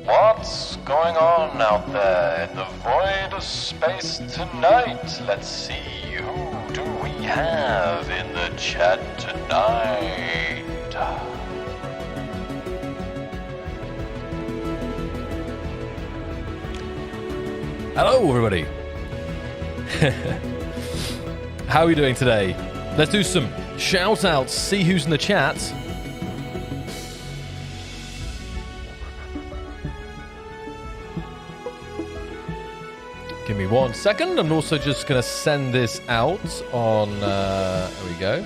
What's going on out there in the void of space tonight? Let's see, who do we have in the chat tonight? Hello, everybody. How are we doing today? Let's do some shout-outs, see who's in the chat. Give me 1 second. I'm also just going to send this out on... there we go.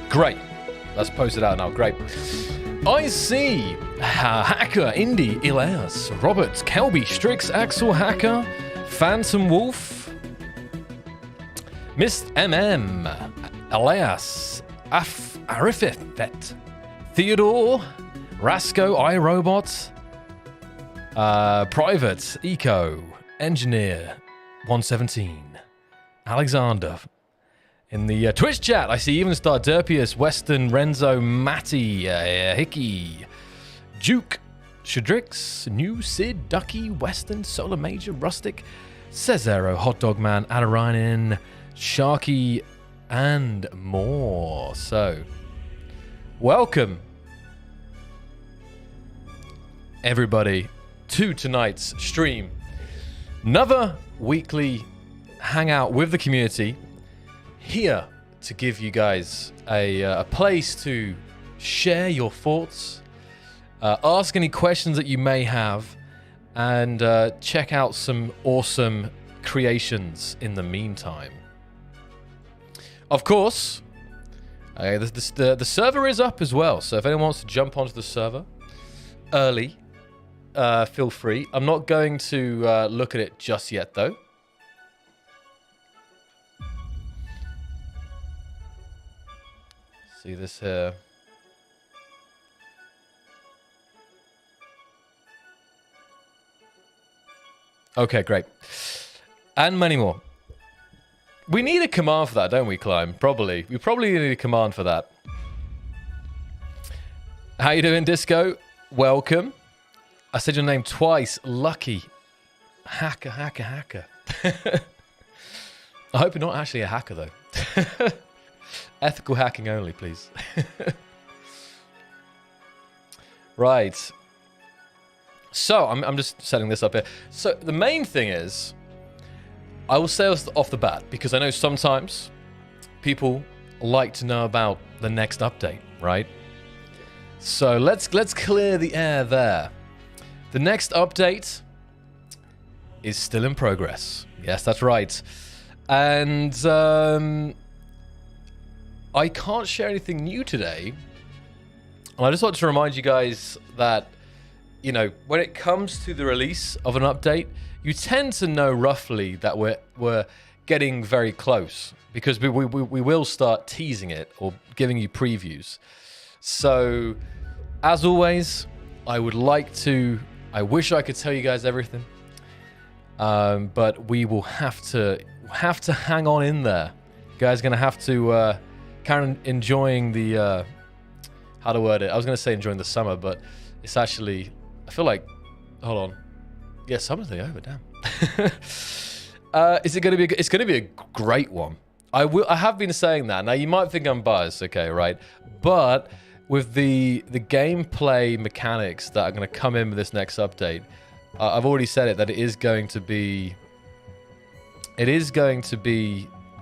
Great. Let's post it out now. Great. I see Hacker, Indy, Elias, Robert, Kelby, Strix, Axel, Hacker, Phantom Wolf, Mist MM, Elias, Arifet, Theodore, Rasco, iRobot, Private, Eco, Engineer, 117, Alexander. In the Twitch chat, I see Even Star, Derpius, Weston, Renzo, Matty, Hickey, Juke, Shadrix, New Sid, Ducky, Weston, Solar Major, Rustic, Cesaro, Hot Dog Man, Adarainen, Sharky, and more. So, welcome, everybody, to tonight's stream. Another weekly hangout with the community. Here to give you guys a place to share your thoughts, ask any questions that you may have, and check out some awesome creations in the meantime. Of course, the server is up as well, so if anyone wants to jump onto the server early, feel free. I'm not going to look at it just yet, though. See this here. Okay, great. And many more. We need a command for that, don't we, Climb? Probably. We probably need a command for that. How you doing, Disco? Welcome. I said your name twice. Lucky. Hacker. I hope you're not actually a hacker, though. Ethical hacking only, please. Right. So, I'm just setting this up here. So, the main thing is, I will say off the bat, because I know sometimes people like to know about the next update, right? So, let's clear the air there. The next update is still in progress. Yes, that's right. And, I can't share anything new today. And I just want to remind you guys that, you know, when it comes to the release of an update, you tend to know roughly that we're getting very close, because we will start teasing it or giving you previews. So, as always, I wish I could tell you guys everything, but we will have to hang on in there. You guys are gonna have to kind of enjoying the how to word it. I was gonna say enjoying the summer, but it's actually, I feel like, hold on. Yeah, summer's nearly over, damn. It's gonna be a great one. I have been saying that. Now you might think I'm biased, okay, right? But with the gameplay mechanics that are gonna come in with this next update, I've already said it that it is going to be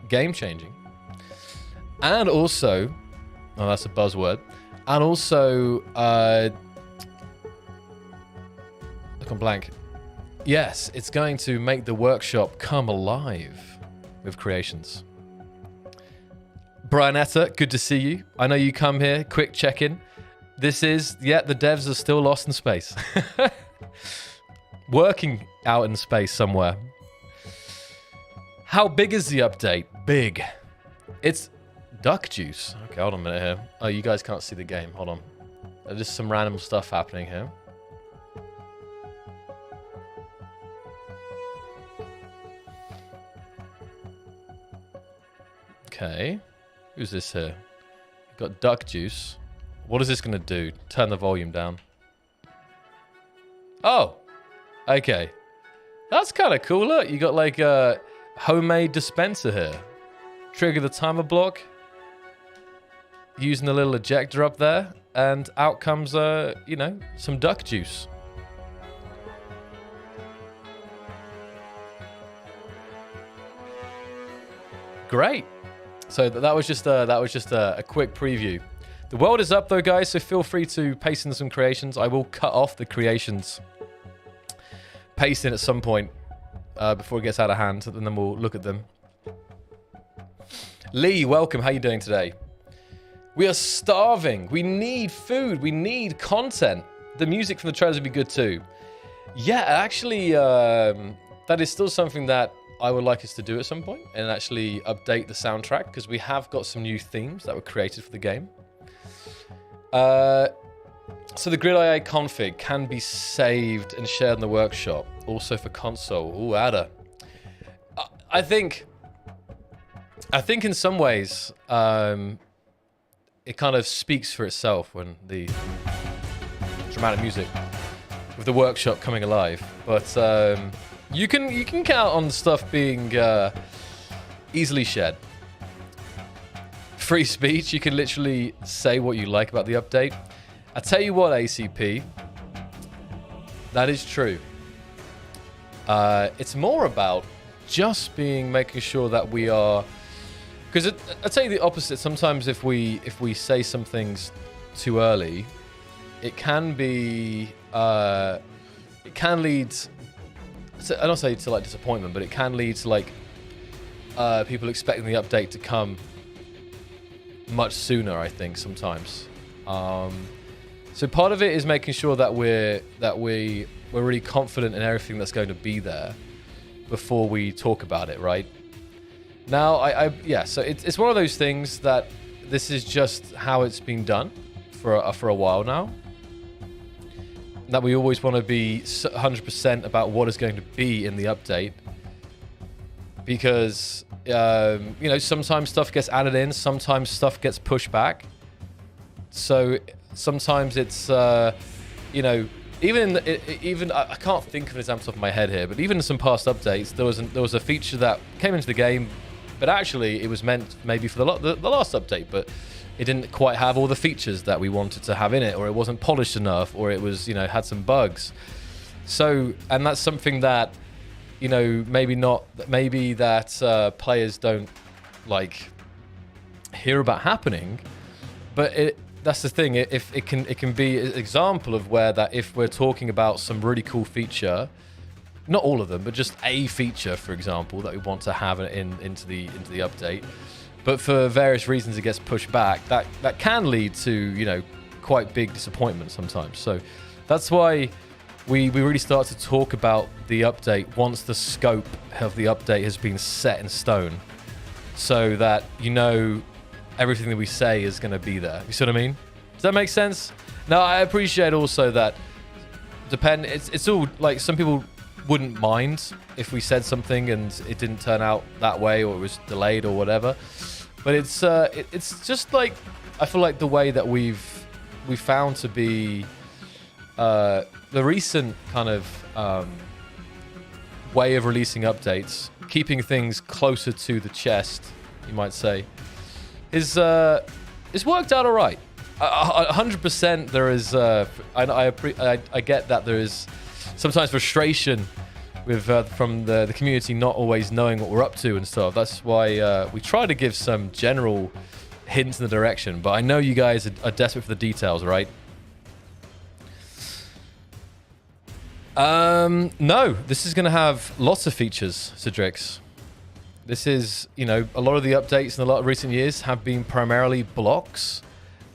game changing. And also, oh, that's a buzzword. And also, look, I'm blank. Yes, it's going to make the workshop come alive with creations. Brianetta, good to see you. I know you come here. Quick check-in. This is, yeah, the devs are still lost in space. Working out in space somewhere. How big is the update? Big. It's duck juice. Okay, hold on a minute here. Oh, you guys can't see the game. Hold on. There's just some random stuff happening here. Okay. Who's this here? Got duck juice. What is this going to do? Turn the volume down. Oh. Okay. That's kind of cool. Look, you got like a homemade dispenser here. Trigger the timer block. Using the little ejector up there. And out comes, you know, some duck juice. Great. So that was just a quick preview. The world is up though, guys, so feel free to paste in some creations. I will cut off the creations, paste in at some point before it gets out of hand, and then we'll look at them. Lee, welcome. How you doing today? We are starving. We need food. We need content. The music from the trailers would be good too. Yeah, actually, that is still something that I would like us to do at some point, and actually update the soundtrack, because we have got some new themes that were created for the game. So the Grid.ia config can be saved and shared in the workshop, also for console. Ooh, Ada. I think in some ways, it kind of speaks for itself when the dramatic music with the workshop coming alive. But you can count on stuff being easily shared. Free speech, you can literally say what you like about the update. I tell you what, ACP, that is true. It's more about just making sure that we are, because I tell you the opposite. Sometimes if we say some things too early, it can be it can lead. I don't say to like disappointment, but it can lead to like people expecting the update to come much sooner. I think sometimes. So part of it is making sure that we're really confident in everything that's going to be there before we talk about it, right? Now, yeah. So it's one of those things that this is just how it's been done for a while now. That we always want to be 100% about what is going to be in the update, because you know, sometimes stuff gets added in, sometimes stuff gets pushed back. So sometimes it's you know, even I can't think of an example off the top of my head here, but even in some past updates, there was a feature that came into the game, but actually it was meant maybe for the last update, but it didn't quite have all the features that we wanted to have in it, or it wasn't polished enough, or it was, you know, had some bugs. So, and that's something that, you know, maybe that players don't like hear about happening, but that's the thing. If it can be an example of where that if we're talking about some really cool feature, not all of them, but just a feature, for example, that we want to have into the update, but for various reasons it gets pushed back, that can lead to, you know, quite big disappointment sometimes. So that's why we really start to talk about the update once the scope of the update has been set in stone, so that, you know, everything that we say is going to be there. You see what I mean? Does that make sense? Now, I appreciate also that it's all like, some people wouldn't mind if we said something and it didn't turn out that way, or it was delayed or whatever. But it's just like, I feel like the way that we found to be the recent kind of way of releasing updates, keeping things closer to the chest, you might say, is worked out all right. 100% there is. I get that there is sometimes frustration with from the community not always knowing what we're up to and stuff. That's why we try to give some general hints in the direction. But I know you guys are desperate for the details, right? No, this is going to have lots of features, Cedrix. This is, you know, a lot of the updates in a lot of recent years have been primarily blocks.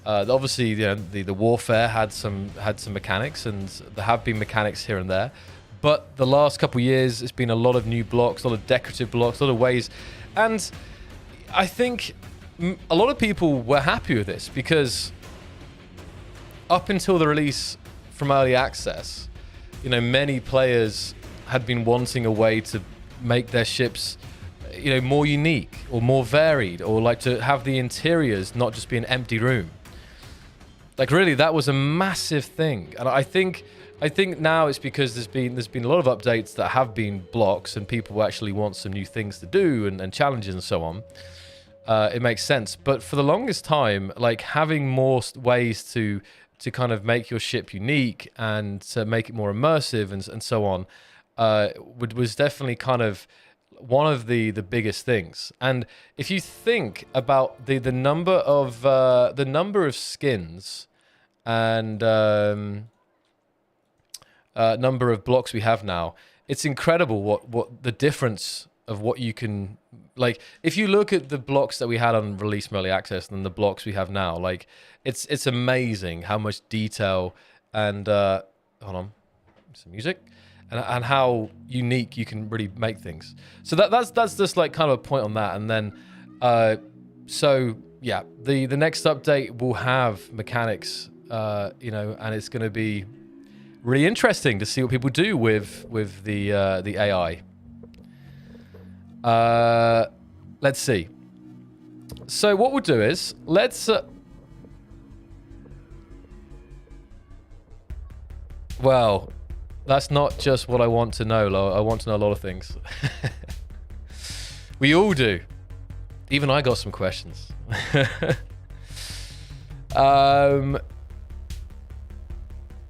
Obviously, you know, the warfare had some mechanics, and there have been mechanics here and there. But the last couple of years, it's been a lot of new blocks, a lot of decorative blocks, a lot of ways. And I think a lot of people were happy with this, because up until the release from early access, you know, many players had been wanting a way to make their ships more unique or more varied, or like to have the interiors not just be an empty room. Like really, that was a massive thing, and I think now it's because there's been a lot of updates that have been blocks, and people actually want some new things to do and challenges and so on. It makes sense, but for the longest time, like having more ways to kind of make your ship unique and to make it more immersive and so on, was definitely kind of one of the biggest things. And if you think about the number of skins and number of blocks we have now, it's incredible what the difference of what you can, like, if you look at the blocks that we had on release early access and the blocks we have now, like it's amazing how much detail and hold on, some music, and how unique you can really make things. So that's just like kind of a point on that. And then so yeah, the next update will have mechanics, and it's going to be really interesting to see what people do with the AI. Let's see. So what we'll do is let's well, that's not just what I want to know. I want to know a lot of things. We all do. Even I got some questions.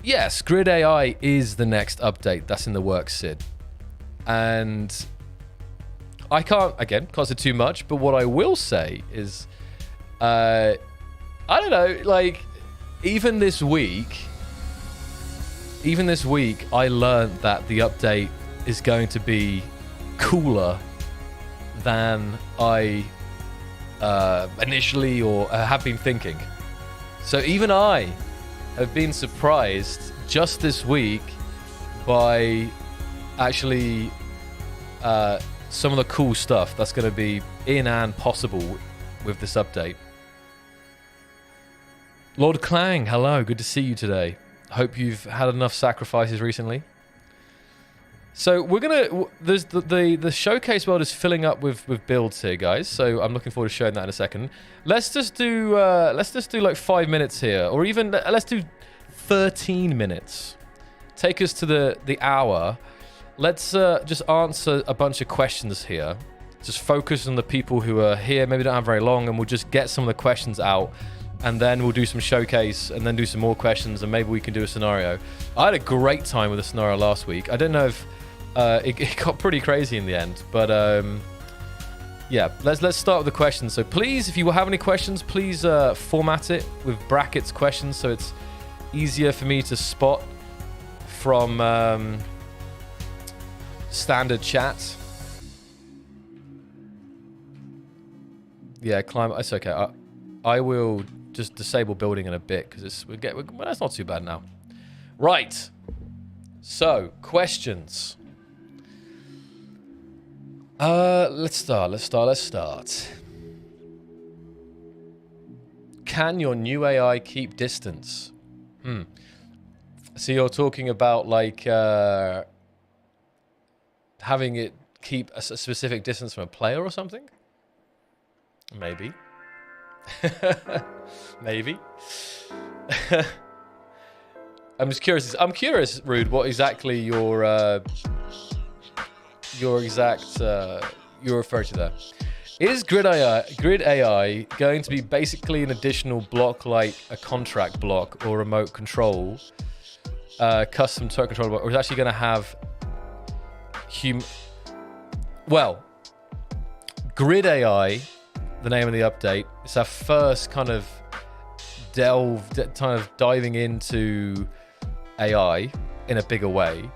Yes, Grid AI is the next update that's in the works, Sid. And I can't say too much, but what I will say is, I don't know, like, even this week, I learned that the update is going to be cooler than I initially or have been thinking. So even I have been surprised just this week by actually some of the cool stuff that's going to be in and possible with this update. Lord Clang, hello, good to see you today. Hope you've had enough sacrifices recently. So we're gonna, there's the showcase world is filling up with builds here, guys. So I'm looking forward to showing that in a second. Let's just do like 5 minutes here, or even let's do 13 minutes. Take us to the hour. Let's just answer a bunch of questions here. Just focus on the people who are here. Maybe don't have very long, and we'll just get some of the questions out. And then we'll do some showcase, and then do some more questions, and maybe we can do a scenario. I had a great time with a scenario last week. I don't know if it got pretty crazy in the end, but yeah, let's start with the questions. So please, if you have any questions, please format it with brackets questions, so it's easier for me to spot from standard chat. Yeah, climate. It's okay. I will just disable building in a bit because that's not too bad now. Right. So questions. Let's start. Can your new AI keep distance? So you're talking about like having it keep a specific distance from a player or something? Maybe. Maybe. I'm just curious. I'm curious, Rude, what exactly you're referring to there. Is Grid AI going to be basically an additional block, like a contract block or remote control, custom turret control block, or is it actually going to have Well, Grid AI, the name of the update, it's our first kind of diving into AI in a bigger way.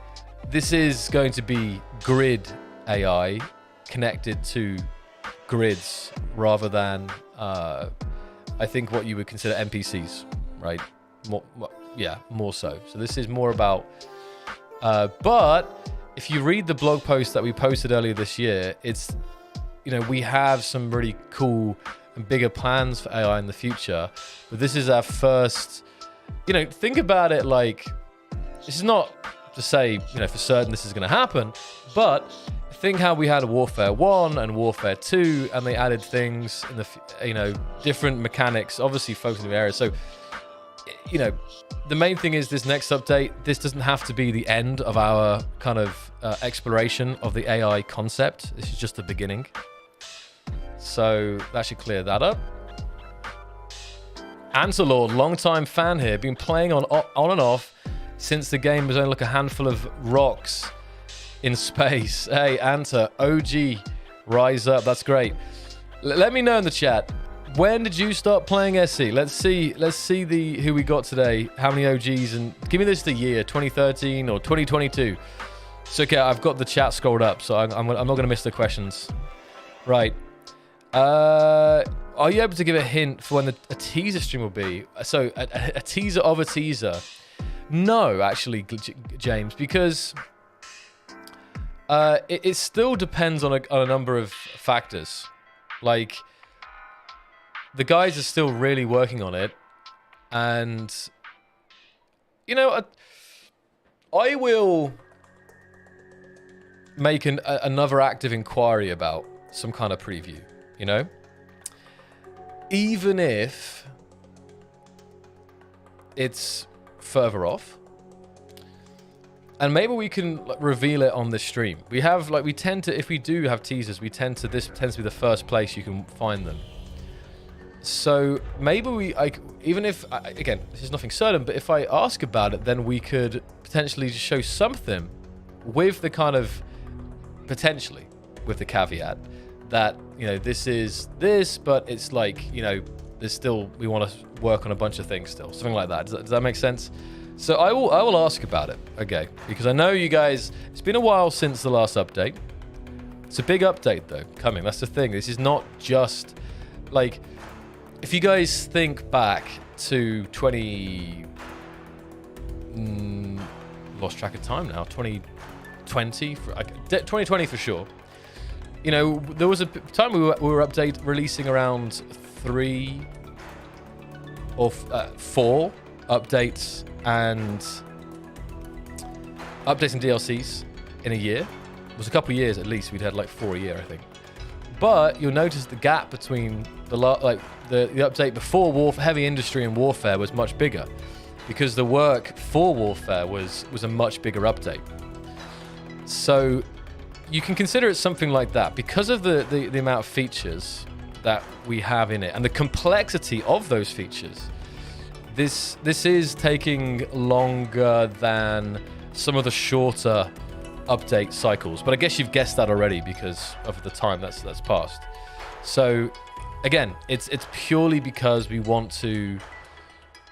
This is going to be Grid AI connected to grids rather than I think what you would consider NPCs, right? More so. So this is more about but if you read the blog post that we posted earlier this year, it's, we have some really cool and bigger plans for AI in the future, but this is our first, think about it like, this is not to say, you know, for certain this is going to happen, but think how we had Warfare 1 and Warfare 2, and they added things in the, you know, different mechanics, obviously focusing on the area. So, you know, the main thing is this next update, this doesn't have to be the end of our kind of exploration of the AI concept. This is just the beginning. So that should clear that up. Antalord, long-time fan here, been playing on and off since the game was only like a handful of rocks in space. Hey, Anta, OG, rise up. That's great. Let me know in the chat. When did you start playing SE? Let's see who we got today. How many OGs? And give me this the year, 2013 or 2022. It's okay. I've got the chat scrolled up, so I'm not going to miss the questions. Right. Are you able to give a hint for when a teaser stream will be? So a teaser of a teaser. No, actually, James, because it still depends on a number of factors. Like, the guys are still really working on it, and you know, I will make another active inquiry about some kind of preview. You know, even if it's further off, and maybe we can reveal it on the stream. We have we tend to, if we do have teasers, this tends to be the first place you can find them. So maybe even if, again, this is nothing certain, but if I ask about it, then we could potentially just show something with the kind of, potentially, with the caveat that, you know, this is this, but it's like, you know, there's still, we want to work on a bunch of things still. Something like that. Does that make sense? So I will ask about it, okay? Because I know you guys, it's been a while since the last update. It's a big update, though, coming. That's the thing. This is not just, like, if you guys think back to lost track of time now, 2020 for sure. You know, there was a time we were releasing around 3 or 4 updates and DLCs in a year. It was a couple of years at least. We'd had like 4 a year, I think. But you'll notice the gap between the update before Heavy Industry and Warfare was much bigger, because the work for Warfare was a much bigger update. So you can consider it something like that because of the amount of features that we have in it and the complexity of those features. This is taking longer than some of the shorter update cycles, but I guess you've guessed that already because of the time that's passed. So again, it's purely because we want to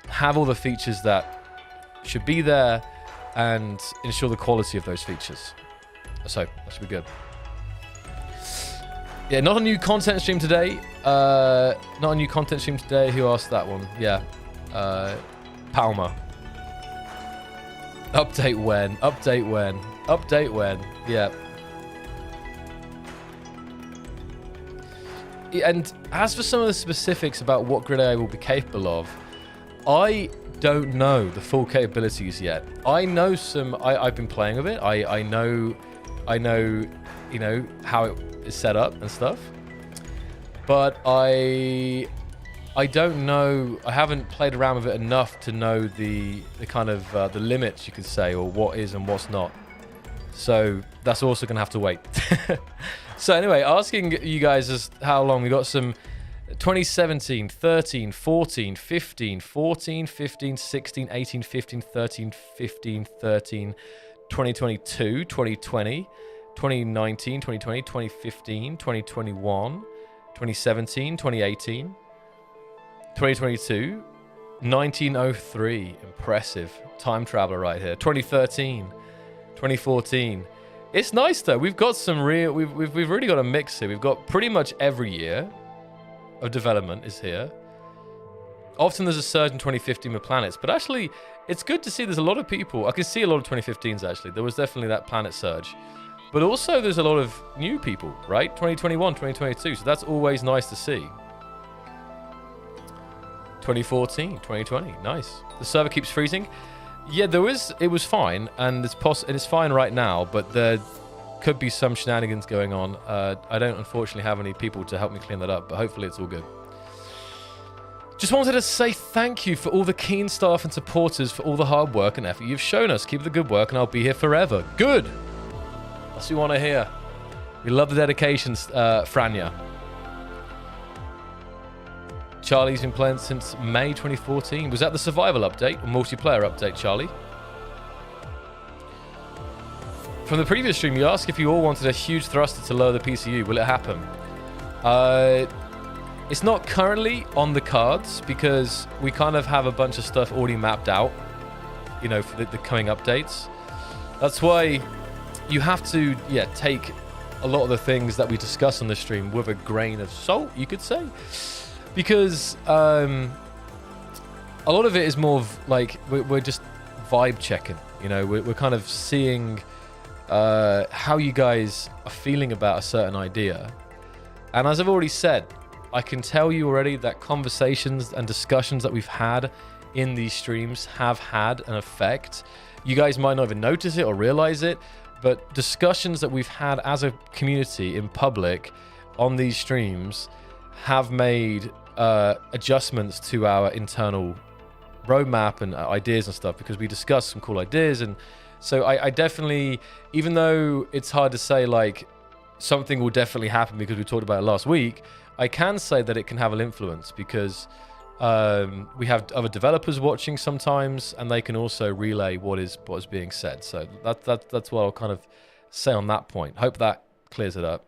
have all the features that should be there and ensure the quality of those features. So that should be good. Yeah, not a new content stream today. Who asked that one? Yeah, Palmer. Update when? Yeah. And as for some of the specifics about what Grid AI will be capable of, I don't know the full capabilities yet. I know some. I've been playing with it. I know, you know, how it is set up and stuff. But I don't know. I haven't played around with it enough to know the kind of the limits, you could say, or what is and what's not. So that's also gonna have to wait. So anyway, asking you guys as how long we got some 2017, 13, 14, 15, 14, 15, 16, 18, 15, 13, 15, 13, 2022, 2020, 2019, 2020, 2015, 2021, 2017, 2018, 2022, 1903, impressive. Time traveler right here. 2013, 2014. It's nice though. We've got some real. We've really got a mix here. We've got pretty much every year of development is here. Often there's a surge in 2015 with planets, but actually it's good to see there's a lot of people. I can see a lot of 2015s actually. There was definitely that planet surge, but also there's a lot of new people, right? 2021, 2022. So that's always nice to see. 2014, 2020, nice. The server keeps freezing. Yeah, it was fine, and it's fine right now, but there could be some shenanigans going on. I don't unfortunately have any people to help me clean that up, but hopefully it's all good. Just wanted to say thank you for all the keen staff and supporters for all the hard work and effort you've shown us. Keep up the good work, and I'll be here forever. Good. That's what we want to hear. We love the dedication, Franya. Charlie's been playing since May 2014. Was that the survival update or multiplayer update, Charlie? From the previous stream, you asked if you all wanted a huge thruster to lower the PCU. Will it happen? It's not currently on the cards because we kind of have a bunch of stuff already mapped out, you know, for the coming updates. That's why you have to, take a lot of the things that we discuss on the stream with a grain of salt, you could say. Because a lot of it is more of like we're just vibe checking, you know, we're kind of seeing how you guys are feeling about a certain idea. And as I've already said, I can tell you already that conversations and discussions that we've had in these streams have had an effect. You guys might not even notice it or realize it, but discussions that we've had as a community in public on these streams have made adjustments to our internal roadmap and ideas and stuff, because we discussed some cool ideas. And so I definitely, even though it's hard to say like something will definitely happen because we talked about it last week, I can say that it can have an influence because we have other developers watching sometimes, and they can also relay what is being said. So that's what I'll kind of say on that point. Hope that clears it up.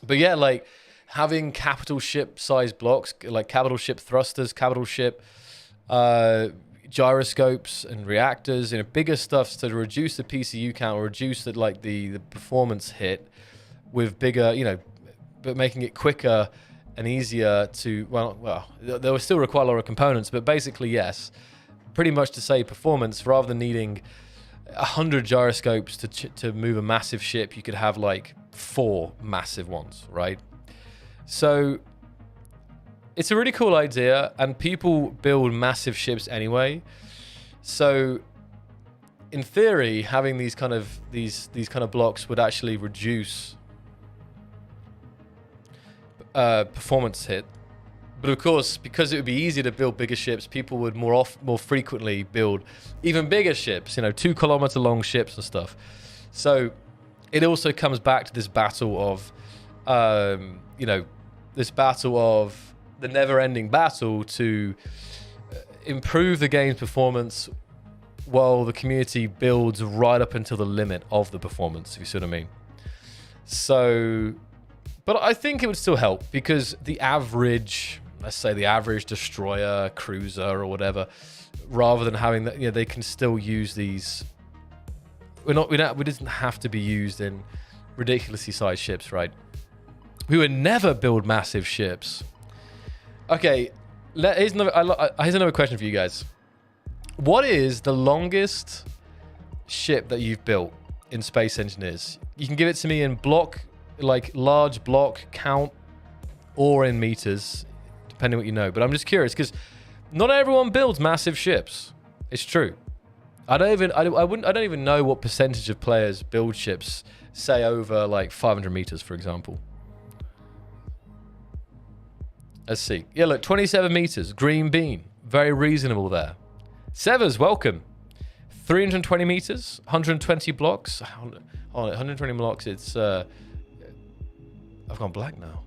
But yeah, like having capital ship size blocks, like capital ship thrusters, capital ship gyroscopes and reactors, you know, bigger stuff to reduce the PCU count or reduce the performance hit with bigger, you know, but making it quicker and easier to, well, there will still require a lot of components, but basically, yes, pretty much to say performance, rather than needing 100 gyroscopes to move a massive ship, you could have like 4 massive ones, right? So it's a really cool idea, and people build massive ships anyway. So in theory, having these kind of blocks would actually reduce performance hit. But of course, because it would be easier to build bigger ships, people would more frequently build even bigger ships, you know, 2 kilometer long ships and stuff. So it also comes back to this battle of, you know, this battle of the never-ending battle to improve the game's performance while the community builds right up until the limit of the performance, if you see what I mean. So, but I think it would still help, because the average, let's say the average destroyer, cruiser, or whatever, rather than having that, you know, they can still use these. We doesn't have to be used in ridiculously sized ships, right? We would never build massive ships. Okay, here's another question for you guys. What is the longest ship that you've built in Space Engineers? You can give it to me in block, like large block count, or in meters, depending on what you know. But I'm just curious, because not everyone builds massive ships. It's true. I don't even know what percentage of players build ships, say over like 500 meters, for example. Let's see. Yeah, look, 27 meters, green bean, very reasonable there. Severs, welcome. 320 meters, 120 blocks. Oh, 120 blocks. It's I've gone black now.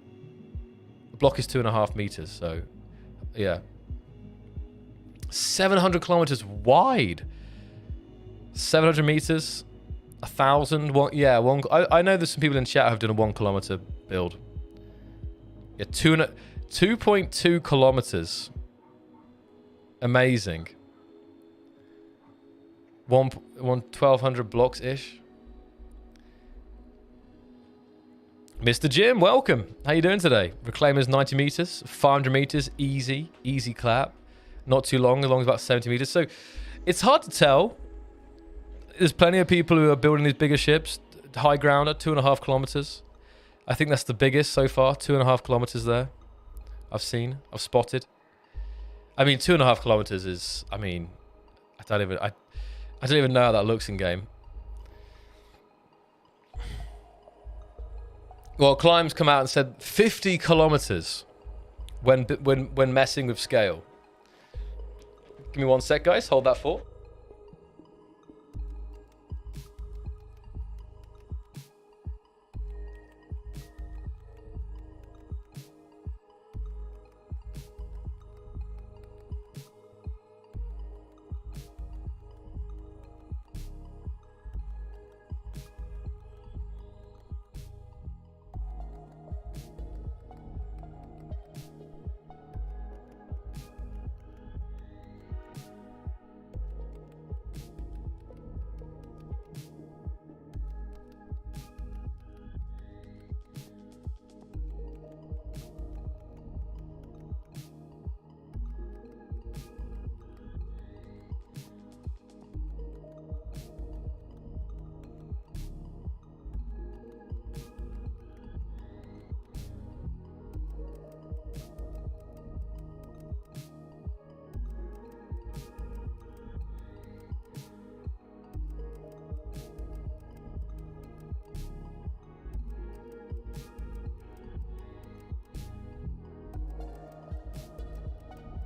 The block is 2.5 meters, so yeah. 700 kilometers wide. 700 meters, 1,000. I know there's some people in chat who have done a 1 kilometer build. Yeah, 2.2 kilometers. Amazing. 1,200 blocks ish. Mr. Jim, welcome. How you doing today? Reclaimer's 90 meters, 500 meters, easy clap. Not too long, as long as about 70 meters. So it's hard to tell. There's plenty of people who are building these bigger ships. High grounder, 2.5 kilometers. I think that's the biggest so far. 2.5 kilometers there. I've spotted. I mean, 2.5 kilometers is, I mean, don't even know how that looks in game. Well, Climb's come out and said 50 kilometers when messing with scale. Give me 1 sec, guys. Hold that thought.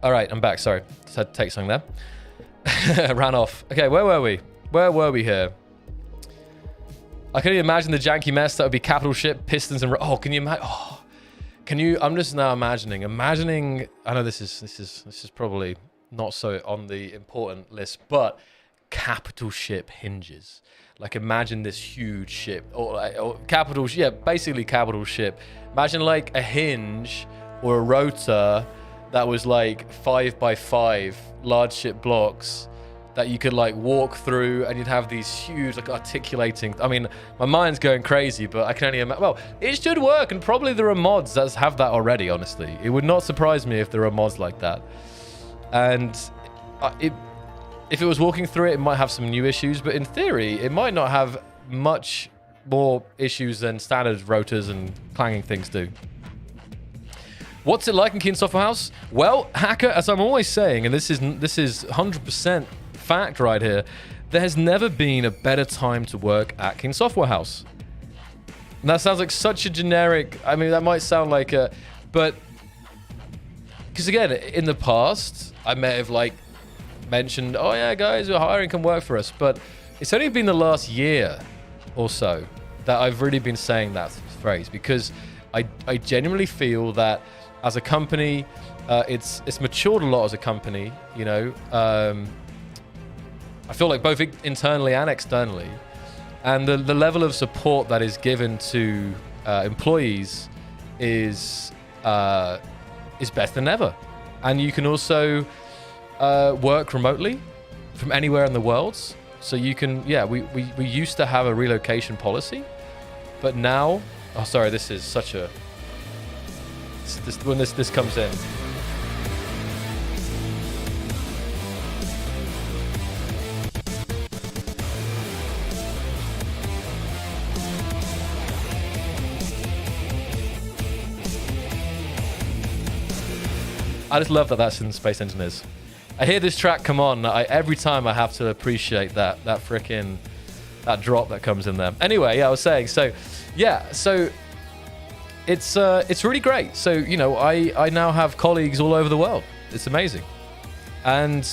All right, I'm back. Sorry, just had to take something there. Ran off. Okay, where were we? Where were we here? I can only imagine the janky mess. That would be capital ship, pistons, and oh, can you imagine? Oh, can you? I'm just now imagining. I know this is probably not so on the important list, but capital ship hinges. Like imagine this huge ship, or capital, yeah, basically capital ship. Imagine like a hinge or a rotor that was like 5x5 large ship blocks that you could like walk through, and you'd have these huge like articulating. I mean, my mind's going crazy, but I can only imagine. Well, it should work, and probably there are mods that have that already. Honestly, it would not surprise me if there are mods like that. And if it was walking through it, it might have some new issues, but in theory, it might not have much more issues than standard rotors and clanging things do. What's it like in King Software House? Well, Hacker, as I'm always saying, and this is 100% fact right here, there has never been a better time to work at King Software House. And that sounds like such a generic, I mean, that might sound like a, but, because again, in the past, I may have like mentioned, oh yeah, guys, we're hiring, come work for us. But it's only been the last year or so that I've really been saying that phrase, because I genuinely feel that as a company, it's matured a lot as a company, you know. I feel like both internally and externally, and the level of support that is given to employees is better than ever. And you can also work remotely from anywhere in the world. So you can, yeah, we used to have a relocation policy, but now, oh, sorry, this is such a, when this comes in. I just love that that's in Space Engineers. I hear this track come on, every time I have to appreciate that frickin' that drop that comes in there. Anyway, yeah, I was saying, so yeah, so it's really great. So, you know, I now have colleagues all over the world. It's amazing. And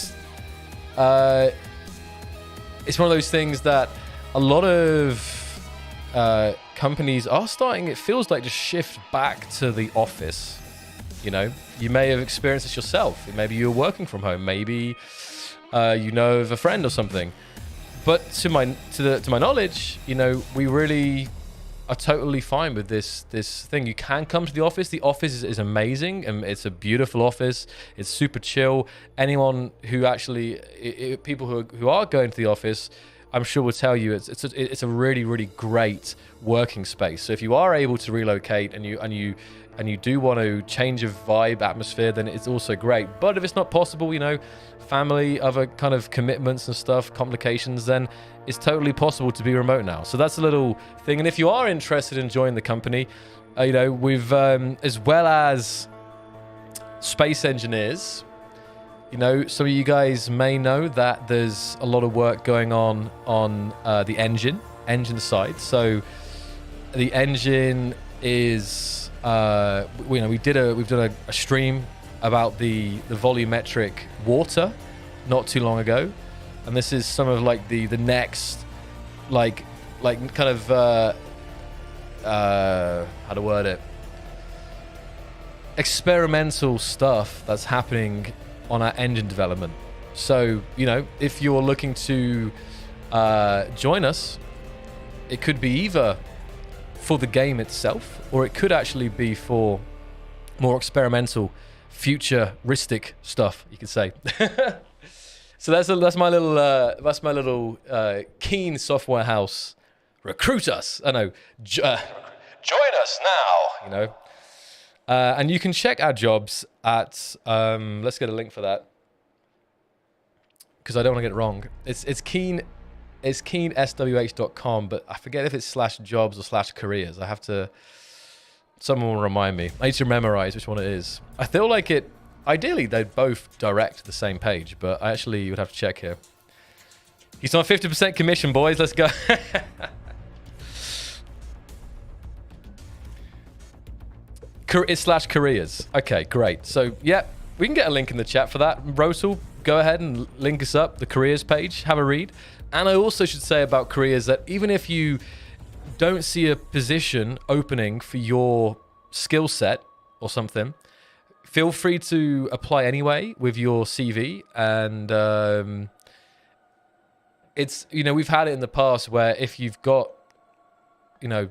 it's one of those things that a lot of companies are starting, it feels like, to shift back to the office. You know, you may have experienced this yourself. Maybe you're working from home. Maybe you know of a friend or something. But to my knowledge, you know, we really are totally fine with this thing. You can come to the office. The office is amazing, and it's a beautiful office. It's super chill. Anyone who actually, people who are going to the office, I'm sure will tell you it's a really, really great working space. So if you are able to relocate and you do want to change of vibe, atmosphere, then it's also great. But if it's not possible, you know, family, other kind of commitments and stuff, complications, then it's totally possible to be remote now. So that's a little thing. And if you are interested in joining the company, you know, we've, as well as Space Engineers, You know, some of you guys may know that there's a lot of work going on the engine side. So the engine is, we've done a stream about the volumetric water not too long ago, and this is some of like the next like kind of how to word it, experimental stuff that's happening on our engine development. So, you know, if you're looking to join us, it could be either for the game itself, or it could actually be for more experimental, futuristic stuff, you could say. So that's my little Keen Software House. Recruit us. I know. Join us now. You know. And you can check our jobs at, let's get a link for that, because I don't want to get it wrong. It's keenswh.com, but I forget if it's /jobs or /careers. I have to, someone will remind me. I need to memorize which one it is. I feel like it, ideally they'd both direct to the same page, but I actually would have to check here. He's on 50% commission, boys. Let's go. It's /careers. Okay, great. So, yeah, we can get a link in the chat for that. Rotal, go ahead and link us up, the careers page. Have a read. And I also should say about careers that even if you don't see a position opening for your skill set or something, feel free to apply anyway with your CV. And it's, you know, we've had it in the past where if you've got, you know,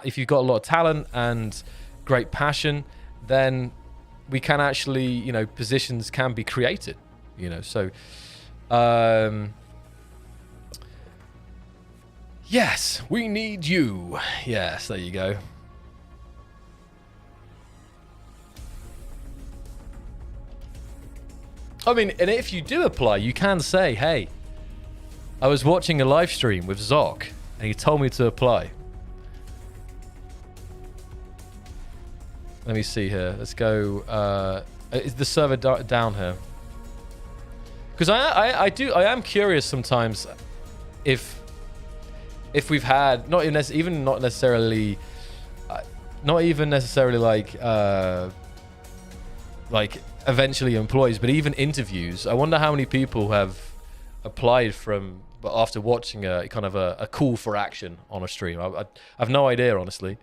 if you've got a lot of talent and great passion, then we can actually, you know, positions can be created, you know. So yes, we need you. Yes, there you go. I mean, and if you do apply, you can say, hey, I was watching a live stream with Zoc and he told me to apply. Let me see here. Let's go. Is the server down here? Because I am curious sometimes if we've had not necessarily like eventually employees, but even interviews. I wonder how many people have applied from after watching a kind of a call for action on a stream. I have no idea, honestly.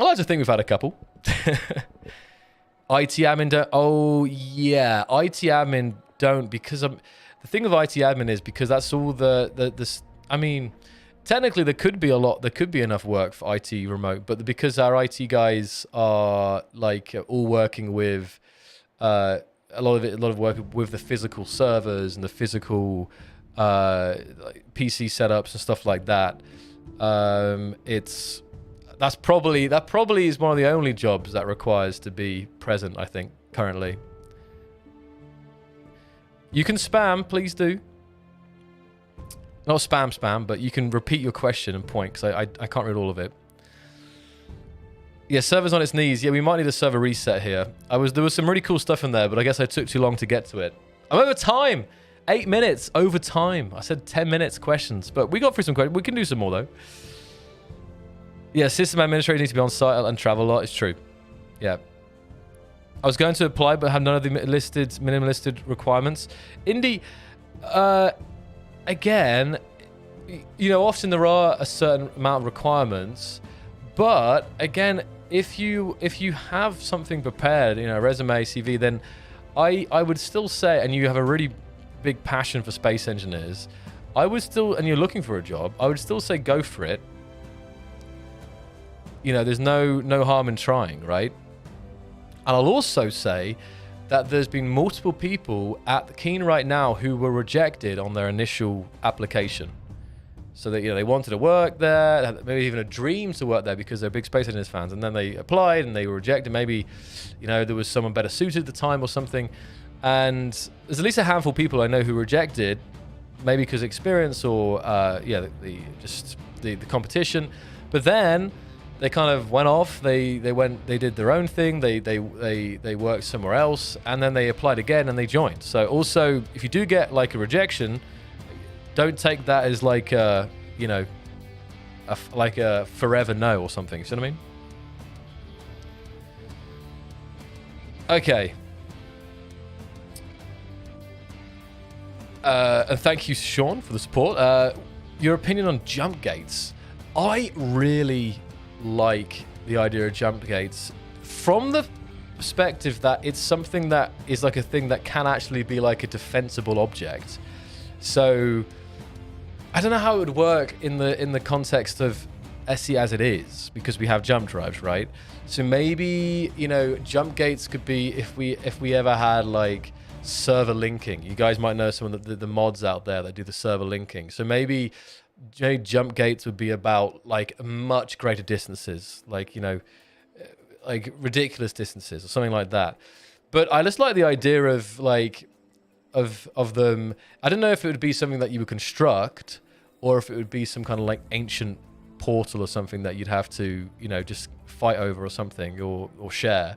I like to think we've had a couple. IT admin don't. Oh yeah, IT admin don't, because the thing with IT admin is because that's all the. I mean, technically there could be enough work for IT remote, but because our IT guys are like all working with a lot of work with the physical servers and the physical like PC setups and stuff like that. That probably is one of the only jobs that requires to be present, I think, currently. You can spam, please do. Not spam, but you can repeat your question and point, because I can't read all of it. Yeah, server's on its knees. Yeah, we might need a server reset here. There was some really cool stuff in there, but I guess I took too long to get to it. I'm over time. 8 minutes over time. I said 10 minutes questions, but we got through some questions. We can do some more, though. Yeah, system administrators need to be on site and travel a lot. It's true. Yeah. I was going to apply, but have none of the minimum listed requirements. Indy, again, you know, often there are a certain amount of requirements, but again, if you have something prepared, you know, resume, CV, then I would still say, and you have a really big passion for space engineers, and you're looking for a job, I would still say go for it. You know, there's no harm in trying, right? And I'll also say that there's been multiple people at Keen right now who were rejected on their initial application. So that, you know, they wanted to work there, maybe even a dream to work there because they're big Space Engineers fans, and then they applied and they were rejected. Maybe, you know, there was someone better suited at the time or something. And there's at least a handful of people I know who rejected, maybe because of experience or the competition. But then they kind of went off. They did their own thing. They worked somewhere else, and then they applied again and they joined. So also, if you do get like a rejection, don't take that as like you know, like a forever no or something. You see what I mean? Okay. And thank you, Sean, for the support. Your opinion on jump gates. I really like the idea of jump gates from the perspective that it's something that is like a thing that can actually be like a defensible object. So I don't know how it would work in the context of SE as it is, because we have jump drives, right? So maybe, you know, jump gates could be if we ever had like server linking. You guys might know some of the mods out there that do the server linking. So maybe jump gates would be about like much greater distances, like, you know, like ridiculous distances or something like that. But I just like the idea of like of them. I don't know if it would be something that you would construct or if it would be some kind of like ancient portal or something that you'd have to, you know, just fight over or something or share.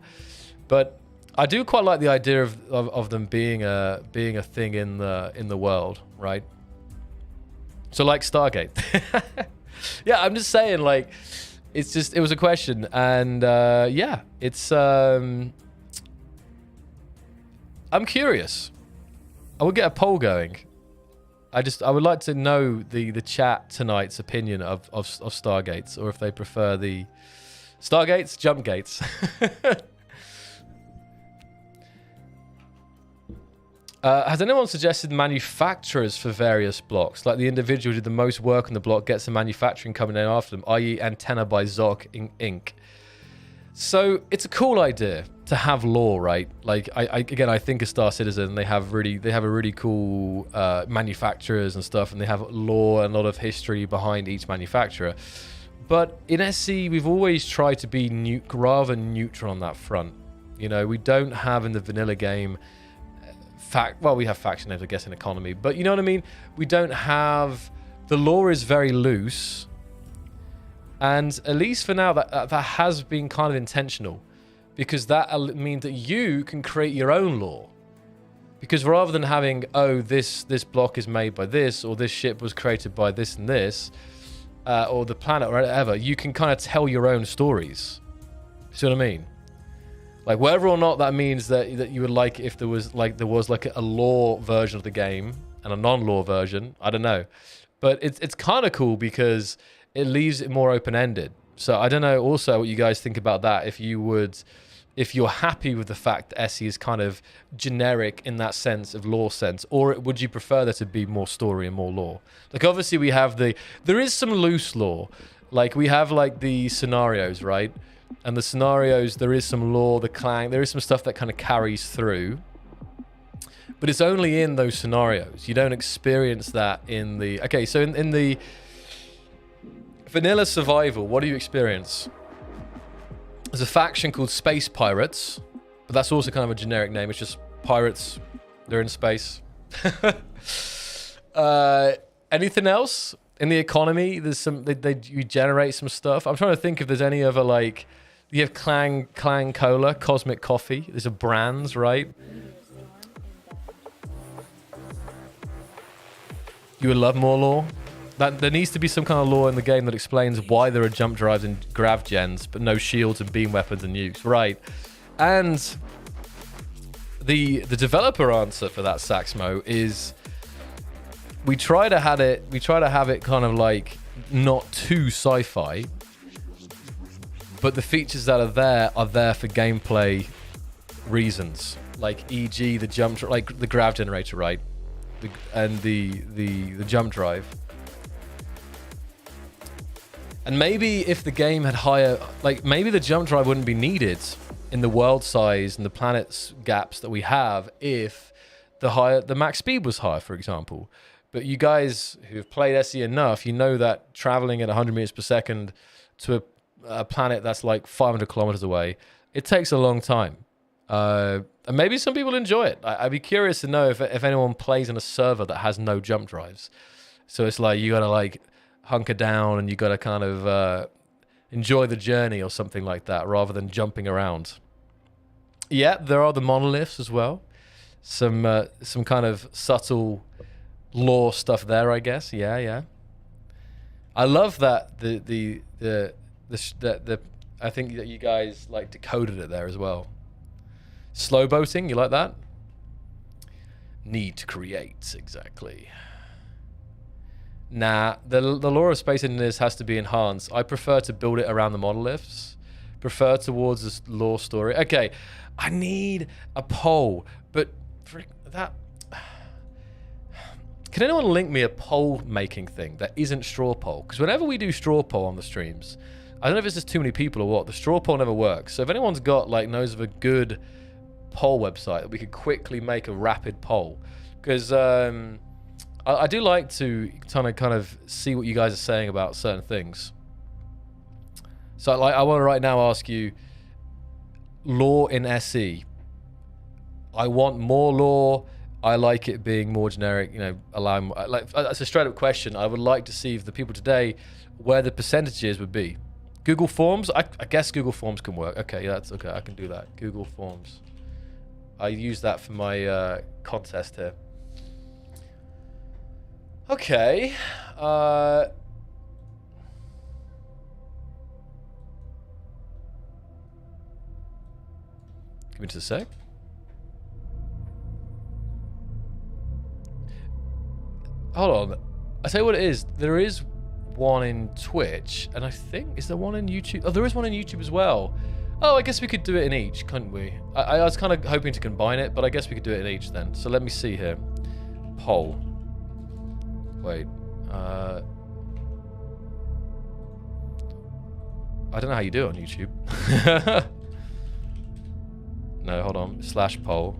But I do quite like the idea of them being a thing in the world, right? So like Stargate. Yeah, I'm just saying, like, it was a question, and yeah, it's I'm curious. I will get a poll going. I would like to know the chat tonight's opinion of Stargates, or if they prefer the Stargates, jump gates. Has anyone suggested manufacturers for various blocks? Like the individual who did the most work on the block gets the manufacturing coming in after them, i.e. Antenna by Zog Inc. So it's a cool idea to have lore, right? Like I think of Star Citizen, they have a really cool manufacturers and stuff, and they have lore and a lot of history behind each manufacturer. But in SC, we've always tried to be rather neutral on that front. You know, we don't have in the vanilla game. Well, we have faction names, I guess, in economy, but you know what I mean? We don't have... The lore is very loose, and at least for now, that has been kind of intentional, because that means that you can create your own lore. Because rather than having, oh, this block is made by this, or this ship was created by this and this, or the planet, or whatever, you can kind of tell your own stories. See what I mean? Like whether or not that means that you would like if there was like a lore version of the game and a non-lore version, I don't know. But it's kind of cool because it leaves it more open-ended. So I don't know also what you guys think about that, if you're happy with the fact that SE is kind of generic in that sense of lore sense, or would you prefer there to be more story and more lore? Like obviously we have there is some loose lore. Like we have like the scenarios, right? And the scenarios, there is some lore, the clang, there is some stuff that kind of carries through. But it's only in those scenarios. You don't experience that in the... Okay, so in the vanilla survival, what do you experience? There's a faction called Space Pirates, but that's also kind of a generic name. It's just pirates. They're in space. Anything else? In the economy, there's some... you generate some stuff. I'm trying to think if there's any other, like... You have Clang Cola, Cosmic Coffee. These are brands, right? You would love more lore? There needs to be some kind of lore in the game that explains why there are jump drives and grav gens, but no shields and beam weapons and nukes. Right. And the developer answer for that, Saxmo, is... We try to have it kind of like not too sci-fi, but the features that are there for gameplay reasons, like e.g. the jump, like the grav generator, right, and the jump drive. And maybe if the game had higher, like maybe the jump drive wouldn't be needed in the world size and the planet's gaps that we have if the max speed was higher, for example. But you guys who have played SE enough, you know that traveling at 100 meters per second to a planet that's like 500 kilometers away, it takes a long time. And maybe some people enjoy it. I'd be curious to know if anyone plays in a server that has no jump drives. So it's like you gotta like hunker down and you gotta kind of enjoy the journey or something like that rather than jumping around. Yeah, there are the monoliths as well. Some kind of subtle lore stuff there, I guess. Yeah. I love that the I think that you guys like decoded it there as well. Slow boating, you like that? Need to create, exactly. Nah, the lore of Space Engineers has to be enhanced. I prefer to build it around the monoliths. Prefer towards this lore story. Okay, I need a poll, but for that... Can anyone link me a poll making thing that isn't straw poll? Because whenever we do straw poll on the streams, I don't know if it's just too many people or what, the straw poll never works. So if anyone's got, like, knows of a good poll website that we could quickly make a rapid poll, because I do like to kind of see what you guys are saying about certain things. So like I want to right now ask you, lore in SE. I want more lore. I like it being more generic, you know, allowing, like, that's a straight up question. I would like to see if the people today where the percentages would be. Google Forms, I guess Google Forms can work. Okay, that's okay, I can do that. Google Forms. I use that for my contest here. Okay. Give me just a sec. Hold on. I tell you what it is. There is one in Twitch, and I think, is there one in YouTube? Oh, there is one in YouTube as well. Oh, I guess we could do it in each, couldn't we? I was kind of hoping to combine it, but I guess we could do it in each then. So let me see here. Poll. Wait. I don't know how you do it on YouTube. No, hold on. / poll.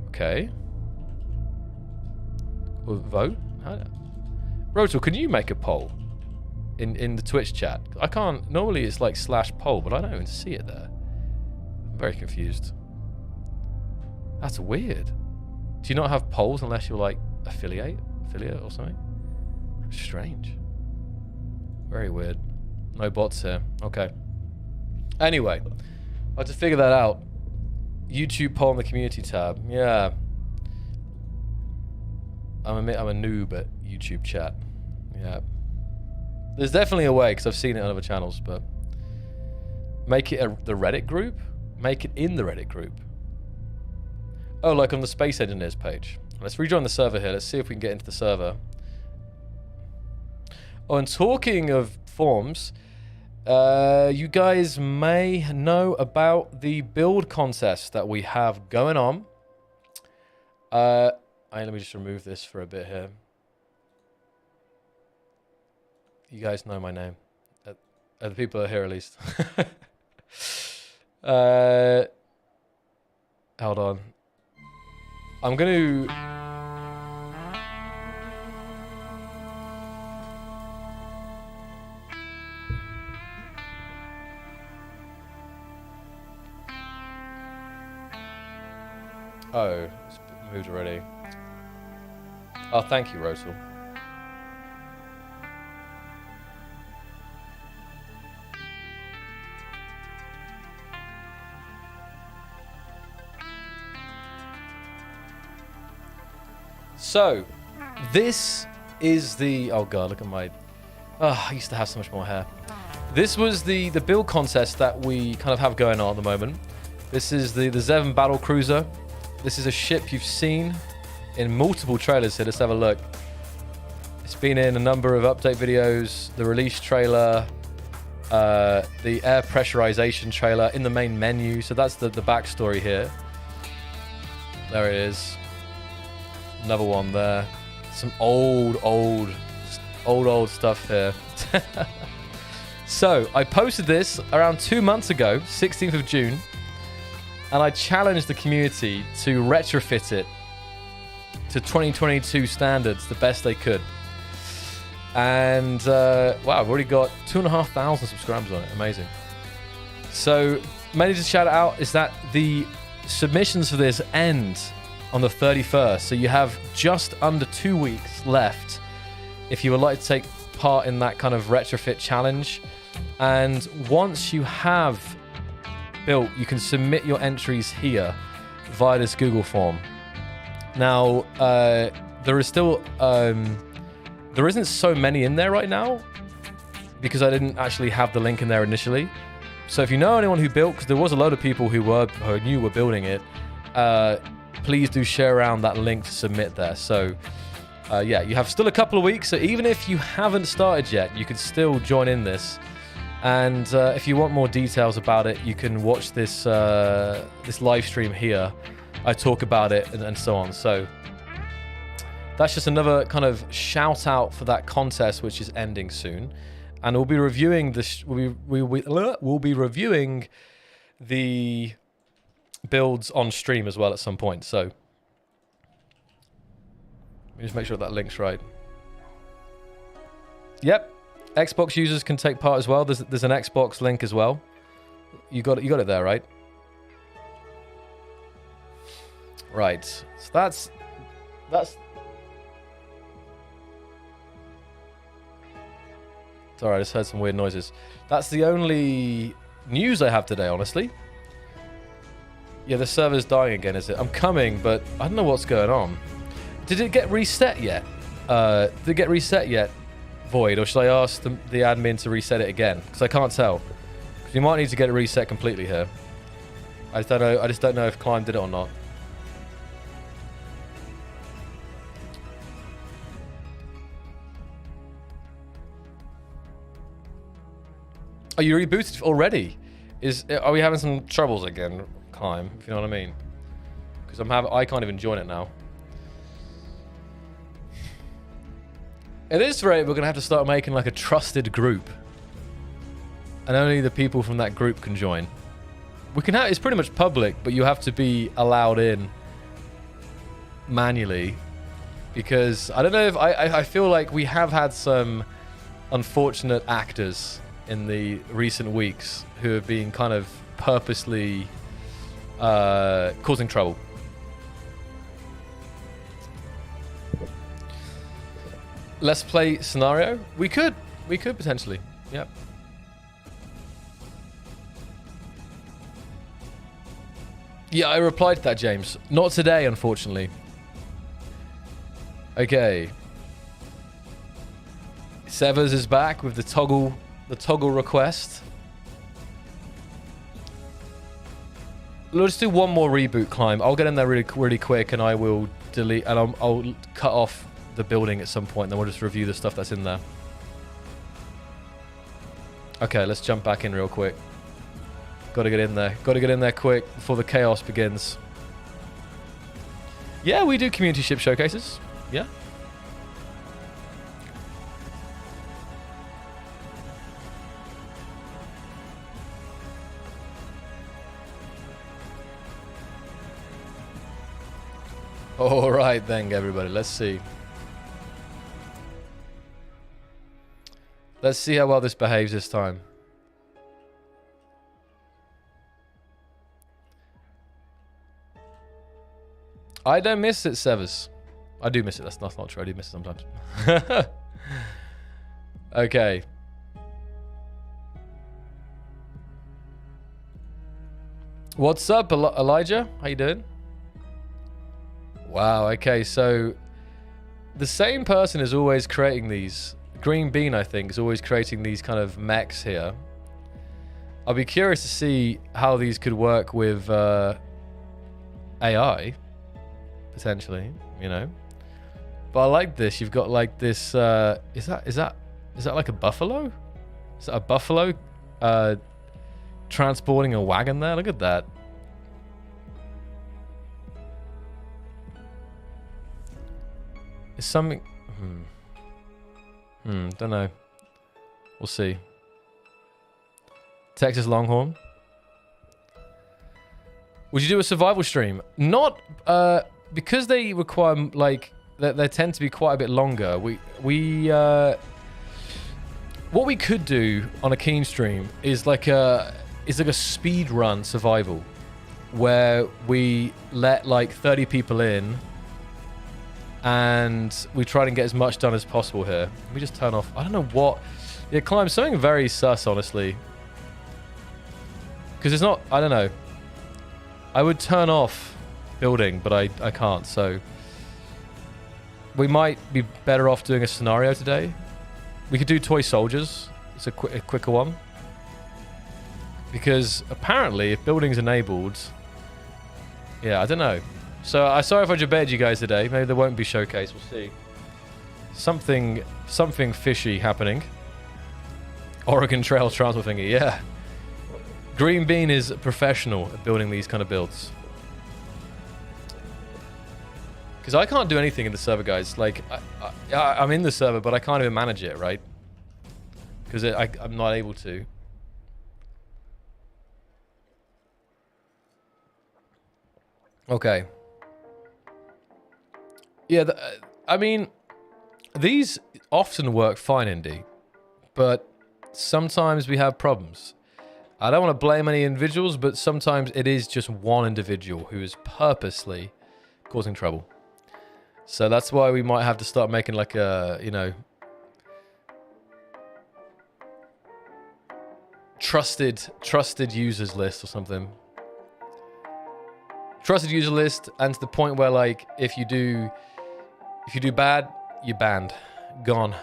Okay. Or vote? Rotal, can you make a poll in the Twitch chat? I can't. Normally it's like / poll, but I don't even see it there. I'm very confused. That's weird. Do you not have polls unless you're like affiliate or something? That's strange. Very weird. No bots here. Okay. Anyway, I have to figure that out. YouTube poll in the community tab. Yeah. I'm a noob at YouTube chat. Yeah. There's definitely a way, because I've seen it on other channels, but make it the Reddit group? Make it in the Reddit group. Oh, like on the Space Engineers page. Let's rejoin the server here. Let's see if we can get into the server. Oh, and talking of forms, you guys may know about the build contest that we have going on. Let me just remove this for a bit here. You guys know my name. The people are here at least. Hold on. I'm going to... Oh, it's moved already. Oh, thank you, Rotal. So, this is the... Oh god, look at my... Oh, I used to have so much more hair. This was the build contest that we kind of have going on at the moment. This is the Zevon Battle Cruiser. This is a ship you've seen in multiple trailers here. Let's have a look. It's been in a number of update videos, the release trailer, the air pressurization trailer in the main menu. So that's the backstory here. There it is. Another one there. Some old stuff here. So I posted this around 2 months ago, 16th of June. And I challenged the community to retrofit it to 2022 standards the best they could. And wow, I've already got 2,500 subscribers on it. Amazing. So, mainly to shout it out is that the submissions for this end on the 31st. So you have just under 2 weeks left if you would like to take part in that kind of retrofit challenge. And once you have built, you can submit your entries here via this Google form. Now, there is still, there isn't so many in there right now because I didn't actually have the link in there initially. So if you know anyone who built, because there was a load of people who knew were building it, please do share around that link to submit there. So yeah, you have still a couple of weeks. So even if you haven't started yet, you could still join in this. And if you want more details about it, you can watch this this live stream here. I talk about it and so on. So that's just another kind of shout out for that contest, which is ending soon. And we'll be reviewing this. We'll be reviewing the builds on stream as well at some point. So let me just make sure that link's right. Yep, Xbox users can take part as well. There's an Xbox link as well. You got it there, right? Right. So that's. Sorry, I just heard some weird noises. That's the only news I have today, honestly. Yeah, the server's dying again, is it? I'm coming, but I don't know what's going on. Did it get reset yet? Did it get reset yet, Void? Or should I ask the admin to reset it again? Because I can't tell. Because you might need to get it reset completely here. I just don't know. I just don't know if Climb did it or not. Oh, you rebooted already? Are we having some troubles again, Climb? If you know what I mean? Because I can't even join it now. At this rate, we're gonna have to start making like a trusted group, and only the people from that group can join. We can have it's pretty much public, but you have to be allowed in manually, because I don't know if I feel like we have had some unfortunate actors in the recent weeks who have been kind of purposely causing trouble. Let's play scenario. We could potentially. Yep. Yeah, I replied to that, James. Not today, unfortunately. Okay. Severs is back with the toggle request. Let's do one more reboot, Climb. I'll get in there really quick, and I will delete, and I'll cut off the building at some point, then we'll just review the stuff that's in there. Okay, let's jump back in real quick. Gotta get in there. Gotta get in there quick before the chaos begins. Yeah, we do community ship showcases. Yeah. All right then, everybody. Let's see. Let's see how well this behaves this time. I don't miss it, Severs. I do miss it. That's not true. I do miss it sometimes. Okay. What's up, Elijah? How you doing? Wow, okay, so the same person is always creating these. Green Bean, I think, is always creating these kind of mechs here. I'll be curious to see how these could work with AI, potentially, you know. But I like this. You've got like this. Is that like a buffalo? Is that a buffalo transporting a wagon there? Look at that. Is something? Don't know. We'll see. Texas Longhorn. Would you do a survival stream? Not because they require like they tend to be quite a bit longer. What we could do on a Keen stream is like a speed run survival, where we let like 30 people in, and we try and get as much done as possible here. We just turn off. I don't know what. Yeah, Climb, something very sus, honestly. Because it's not. I don't know. I would turn off building, but I can't. So we might be better off doing a scenario today. We could do toy soldiers. It's a quicker one. Because apparently, if building's enabled, yeah, I don't know. So I'm sorry if I debated you guys today. Maybe there won't be showcase. We'll see. Something fishy happening. Oregon Trail transfer thingy. Yeah. Green Bean is professional at building these kind of builds. Because I can't do anything in the server, guys. Like, I'm in the server, but I can't even manage it, right? Because I'm not able to. Okay. Yeah, I mean, these often work fine, Indy, but sometimes we have problems. I don't want to blame any individuals, but sometimes it is just one individual who is purposely causing trouble. So that's why we might have to start making like a, you know, trusted users list or something. Trusted user list, and to the point where, like, if you do bad, you're banned. Gone.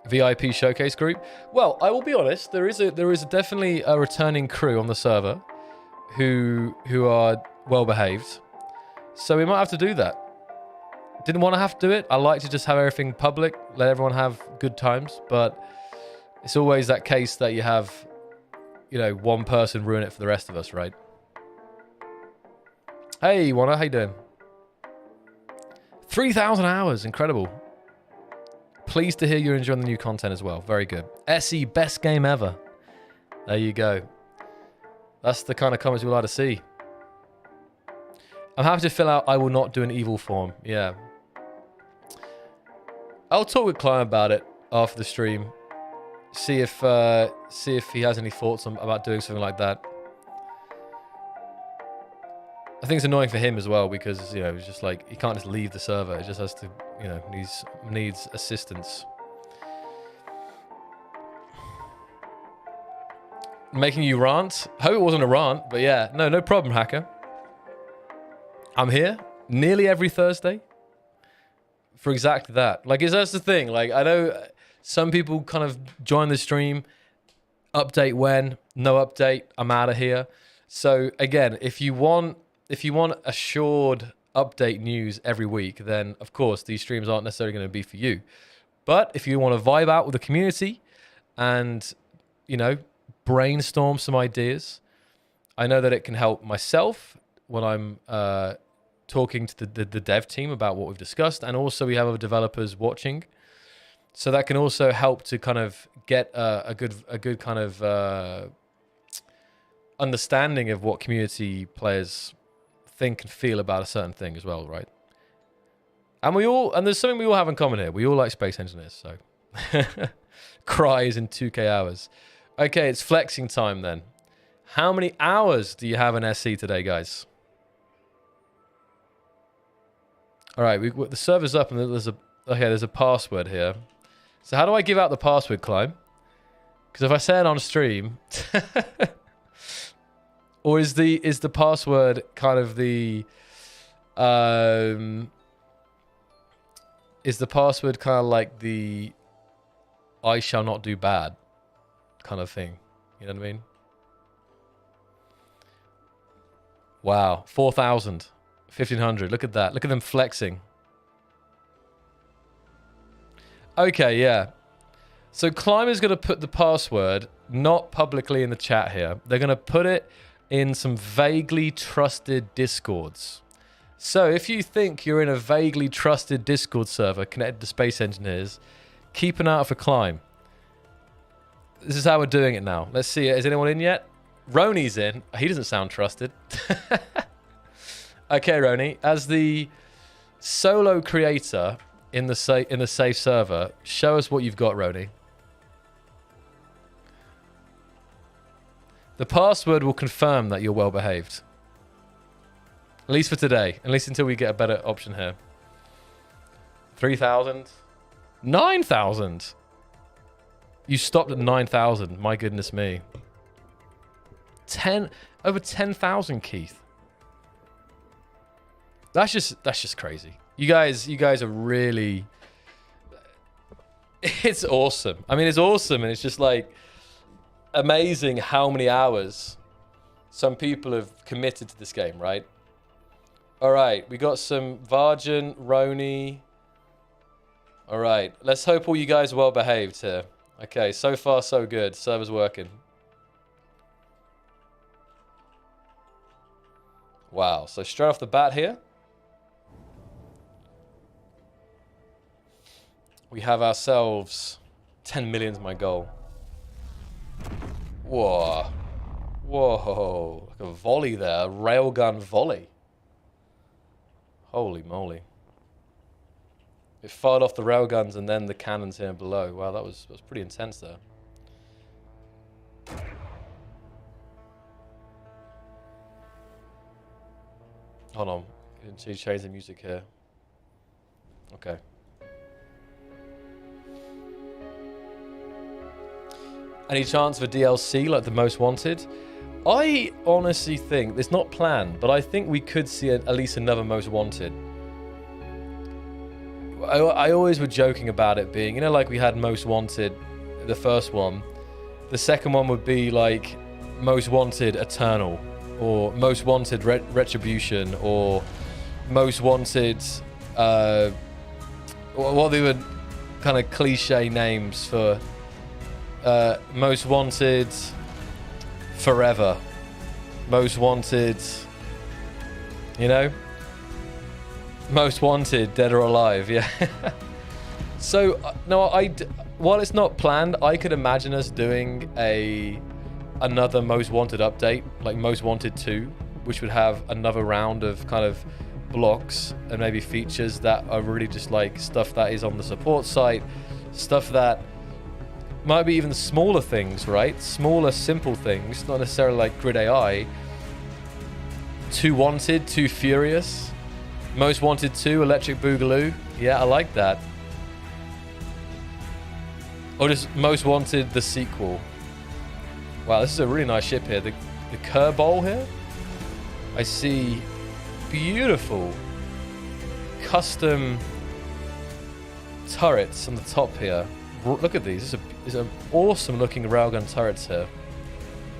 VIP showcase group. Well, I will be honest, there is definitely a returning crew on the server who are well behaved. So we might have to do that. Didn't want to have to do it. I like to just have everything public, let everyone have good times, but it's always that case that you have, you know, one person ruin it for the rest of us, right? Hey, Wanna, how you doing? 3,000 hours, incredible. Pleased to hear you're enjoying the new content as well. Very good. SE, best game ever. There you go. That's the kind of comments we like to see. I'm happy to fill out I will not do an evil form. Yeah. I'll talk with Clive about it after the stream. See if he has any thoughts about doing something like that. I think it's annoying for him as well because, you know, it's just like he can't just leave the server. It just has to, you know, needs assistance. Making you rant? Hope it wasn't a rant, but yeah, no problem, hacker. I'm here nearly every Thursday for exactly that. Like, that's the thing. Like, I know some people kind of join the stream, update when, no update, I'm out of here. So again, if you want assured update news every week, then of course these streams aren't necessarily going to be for you. But if you want to vibe out with the community and, you know, brainstorm some ideas, I know that it can help myself when I'm talking to the dev team about what we've discussed, and also we have other developers watching. So that can also help to kind of get a good kind of understanding of what community players think and feel about a certain thing as well, right? And there's something we all have in common here. We all like space engineers, so cries in 2K hours. Okay, it's flexing time then. How many hours do you have in SC today, guys? All right, the server's up and there's a password here. So how do I give out the password, Climb? Because if I say it on stream, or is the password kind of the is the password kind of like the I shall not do bad kind of thing? You know what I mean? Wow, 4,000, 1,500. Look at that. Look at them flexing. Okay, yeah. So Climber's going to put the password not publicly in the chat here. They're going to put it in some vaguely trusted Discords. So if you think you're in a vaguely trusted Discord server connected to Space Engineers, keep an eye out for Climb. This is how we're doing it now. Let's see. Is anyone in yet? Roni's in. He doesn't sound trusted. Okay, Roni. As the solo creator in the safe server, show us what you've got, Roni. The password will confirm that you're well behaved. At least for today. At least until we get a better option here. 3,000. 9,000. You stopped at 9,000. My goodness me. Over 10,000, Keith. That's just crazy. You guys are really. It's awesome. I mean, it's awesome, and it's just like amazing how many hours some people have committed to this game, right? All right, we got some Varjan, Roni. All right, let's hope all you guys are well behaved here. Okay, so far so good. Server's working. Wow, so straight off the bat here, we have ourselves 10 million's my goal. Whoa. Whoa. Like a volley there. A railgun volley. Holy moly. It fired off the railguns and then the cannons here below. Wow, that was pretty intense there. Hold on. You can change the music here. Okay. Any chance for DLC like the Most Wanted? I honestly think, it's not planned, but I think we could see at least another Most Wanted. I always were joking about it being, you know, like we had Most Wanted, the first one. The second one would be like Most Wanted Eternal, or Most Wanted Retribution, or Most Wanted, what they would kind of cliche names for Most Wanted Forever, Most Wanted, you know, Most Wanted Dead or Alive, yeah. So no, while it's not planned, I could imagine us doing another Most Wanted update, like Most Wanted 2, which would have another round of kind of blocks and maybe features that are really just like stuff that is on the support site, stuff that might be even smaller things, right? Smaller, simple things, not necessarily like Grid AI. Too Wanted, Too Furious, Most Wanted 2, Electric Boogaloo. Yeah, I like that. Or just Most Wanted, the sequel. Wow, this is a really nice ship here. The Kerbal here. I see beautiful custom turrets on the top here. Look at these. These are awesome looking railgun turrets here.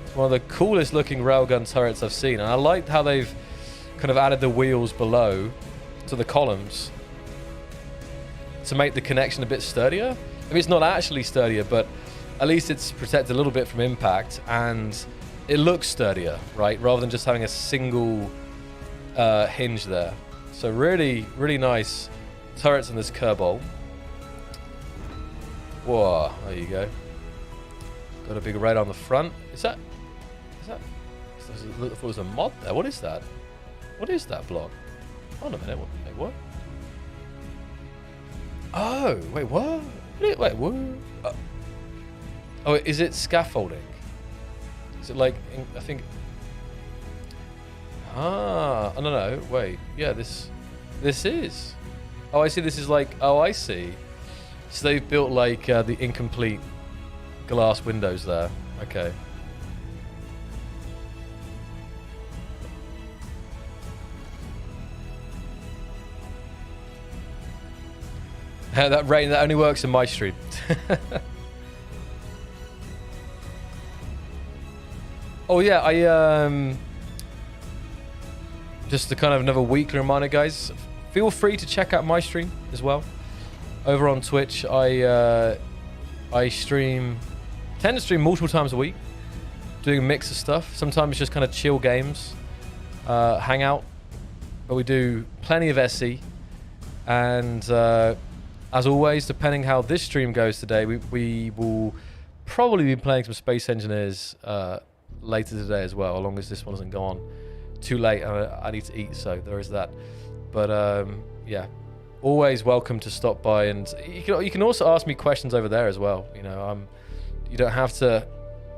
It's one of the coolest looking railgun turrets I've seen. And I like how they've kind of added the wheels below to the columns to make the connection a bit sturdier. I mean, it's not actually sturdier, but at least it's protected a little bit from impact and it looks sturdier, right? Rather than just having a single hinge there. So really, really nice turrets in this Kerbal. Whoa, there you go. Got a big red on the front. Is that? I thought it was a mod there. What is that? What is that block? Hold on a minute. Wait, what? Oh, wait, what? Wait, what? Oh, is it scaffolding? Is it like, I think... I don't know. Wait, yeah, this is. Oh, I see. This is like, oh, I see. So they've built like the incomplete glass windows there. Okay. That rain, that only works in my stream. Oh yeah, I just a kind of another weekly reminder, guys. Feel free to check out my stream as well. Over on Twitch, I tend to stream multiple times a week, doing a mix of stuff. Sometimes it's just kind of chill games, hang out, but we do plenty of SE. And as always, depending how this stream goes today, we will probably be playing some Space Engineers later today as well, as long as this one doesn't go on too late. I need to eat, so there is that. But yeah. Always welcome to stop by, and you can also ask me questions over there as well. You know, you don't have to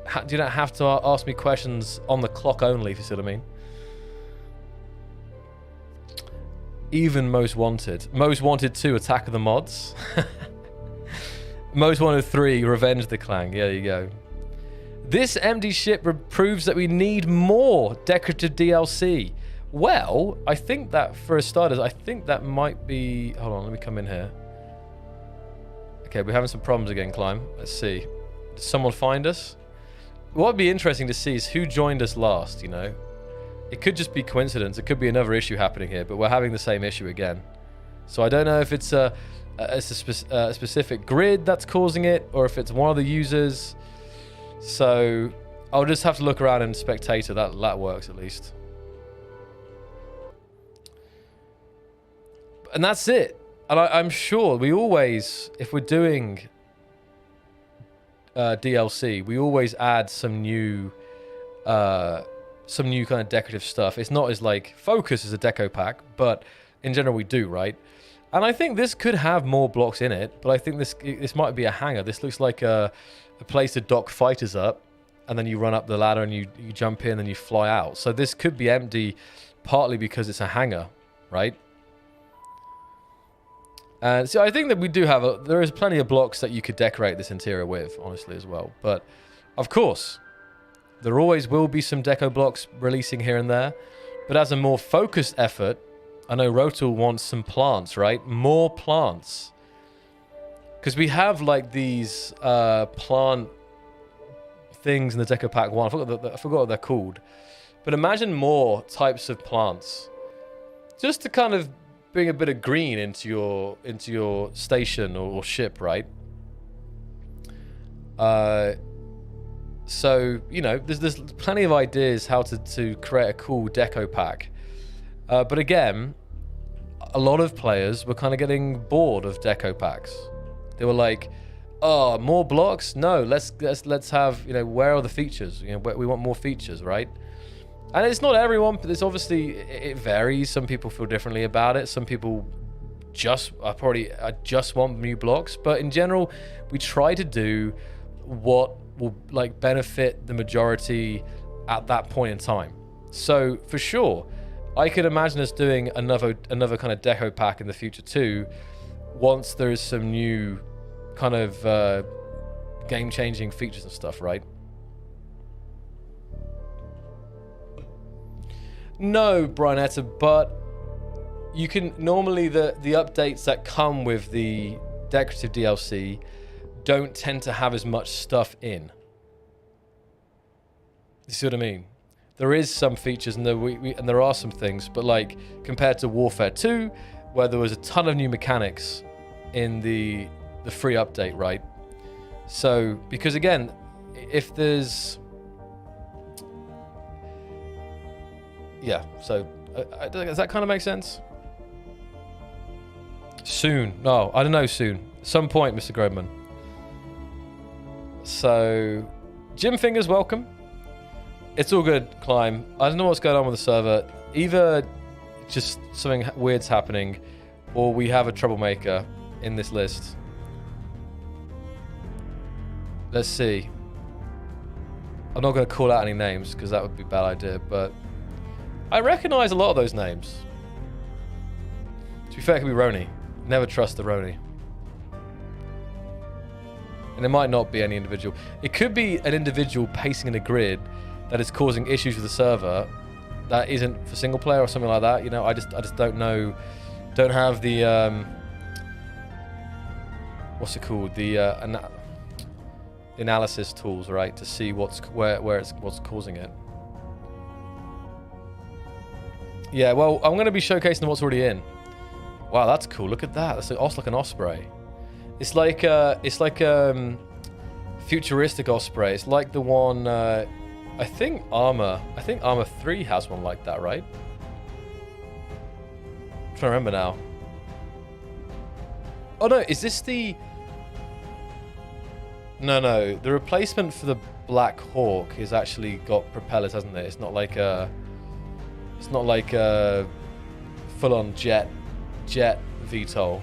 ask me questions on the clock only, if you see what I mean. Even Most Wanted. Most Wanted 2, Attack of the Mods. Most Wanted 3, Revenge the Clan. Yeah, there you go. This empty ship proves that we need more decorative DLC. Well, I think that, for starters, I think that might be... Hold on, let me come in here. Okay, we're having some problems again, Climb. Let's see. Did someone find us? What would be interesting to see is who joined us last, you know? It could just be coincidence. It could be another issue happening here, but we're having the same issue again. So I don't know if it's a specific grid that's causing it, or if it's one of the users. So I'll just have to look around in Spectator. That works at least. And that's it. And I'm sure we always, if we're doing DLC, we always add some new kind of decorative stuff. It's not as like Focus as a deco pack, but in general we do, right? And I think this could have more blocks in it, but I think this might be a hangar. This looks like a place to dock fighters up, and then you run up the ladder and you jump in and you fly out. So this could be empty, partly because it's a hangar, right? And so I think that we do have there is plenty of blocks that you could decorate this interior with, honestly, as well. But of course, there always will be some deco blocks releasing here and there. But as a more focused effort, I know Rotul wants some plants, right? More plants. Because we have like these plant things in the Deco Pack 1. I forgot what they're called. But imagine more types of plants. Just to kind of bring a bit of green into your station or ship, right? So, you know, there's plenty of ideas how to create a cool deco pack. But again, a lot of players were kind of getting bored of deco packs. They were like, oh, more blocks? No, let's have, you know, where are the features? You know, we want more features, right? And it's not everyone, but it's obviously, it varies. Some people feel differently about it. Some people just want new blocks. But in general, we try to do what will like benefit the majority at that point in time. So for sure, I could imagine us doing another kind of deco pack in the future too, once there is some new kind of game-changing features and stuff, right? No, Brianetta, but you can normally the updates that come with the decorative DLC don't tend to have as much stuff in. You see what I mean? There is some features and there are some things, but like compared to Warfare 2, where there was a ton of new mechanics in the free update, right? So because again, if there's so does that kind of make sense? Soon. No, I don't know, soon. At some point, Mr. Groveman. So, Jim Fingers, welcome. It's all good, Climb. I don't know what's going on with the server. Either just something weird's happening, or we have a troublemaker in this list. Let's see. I'm not going to call out any names, because that would be a bad idea, but I recognize a lot of those names. To be fair, it could be Roni. Never trust the Roni. And it might not be any individual. It could be an individual pacing in a grid that is causing issues with the server that isn't for single player or something like that. You know, I just don't know. Don't have the what's it called? The analysis tools, right, to see what's causing it. Yeah, well, I'm going to be showcasing what's already in. Wow, that's cool. Look at that. That's like an Osprey. It's like futuristic Osprey. It's like the one. I think Armor 3 has one like that, right? I'm trying to remember now. Oh no, is this the? No. The replacement for the Black Hawk has actually got propellers, hasn't it? It's not like a full-on jet VTOL.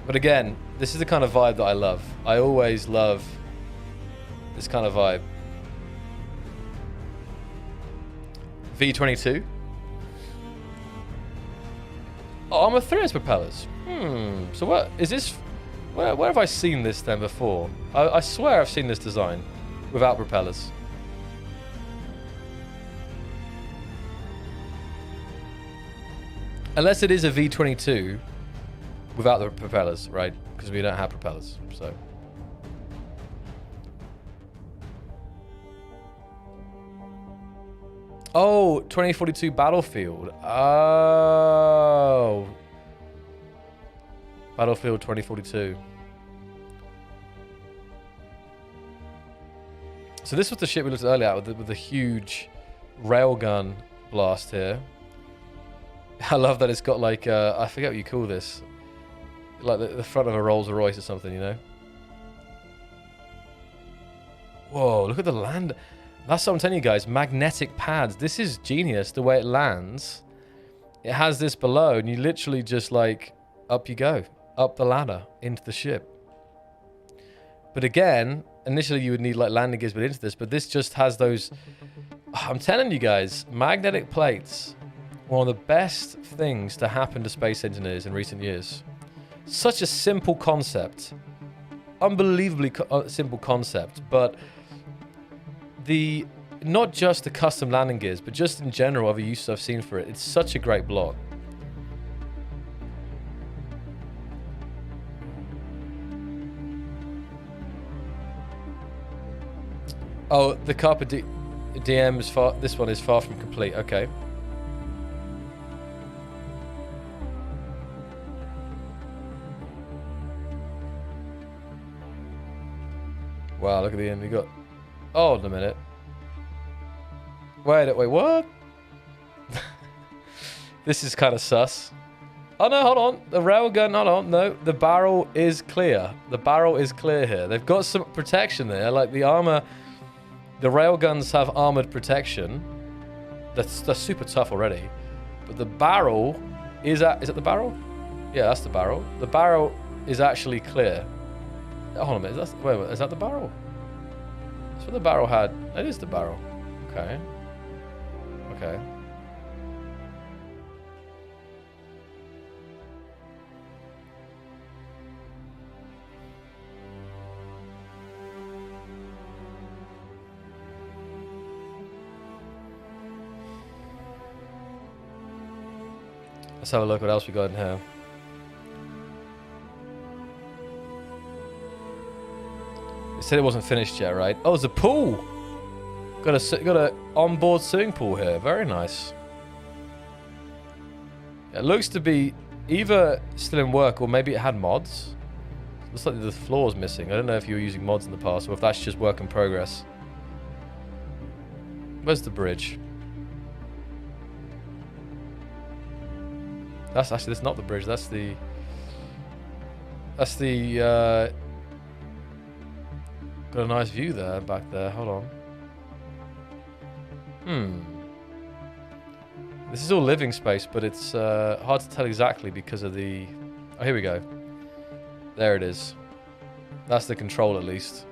But again, this is the kind of vibe that I love. I always love this kind of vibe. V22. Armor 3 has propellers. So what is this? Where have I seen this then before? I swear I've seen this design without propellers. Unless it is a V22 without the propellers, right? Because we don't have propellers, so. Oh, 2042 Battlefield. Oh. Battlefield 2042. So this was the ship we looked at earlier with the huge railgun blast here. I love that it's got like, I forget what you call this. Like the front of a Rolls Royce or something, you know? Whoa, look at the land. That's what I'm telling you guys, magnetic pads. This is genius, the way it lands. It has this below, and you literally just like, up you go. Up the ladder, into the ship. But again, initially you would need like landing gears into this, but this just has those, I'm telling you guys, magnetic plates. One of the best things to happen to space engineers in recent years. Such a simple concept. Unbelievably simple concept, but not just the custom landing gears, but just in general other uses I've seen for it. It's such a great block. Oh, the Carpe Diem is far. This one is far from complete. Okay. Wow, look at the end. We got. Oh, hold a minute. Wait, what? This is kind of sus. Oh no, hold on. The railgun, hold on. No, the barrel is clear. The barrel is clear here. They've got some protection there, like the armor. The railguns have armored protection. That's super tough already. But the barrel is it the barrel? Yeah, that's the barrel. The barrel is actually clear. Hold on a minute. Wait, is that the barrel? That's what the barrel had. It is the barrel. Okay. Okay. Let's have a look what else we got in here. It said it wasn't finished yet, right? Oh, there's a pool. Got a onboard swimming pool here. Very nice. It looks to be either still in work or maybe it had mods. Looks like the floor's missing. I don't know if you were using mods in the past or if that's just work in progress. Where's the bridge? That's actually, that's not the bridge. That's the got a nice view there, back there. Hold on. This is all living space, but it's hard to tell exactly because of the... Oh, here we go. There it is. That's the control, at least.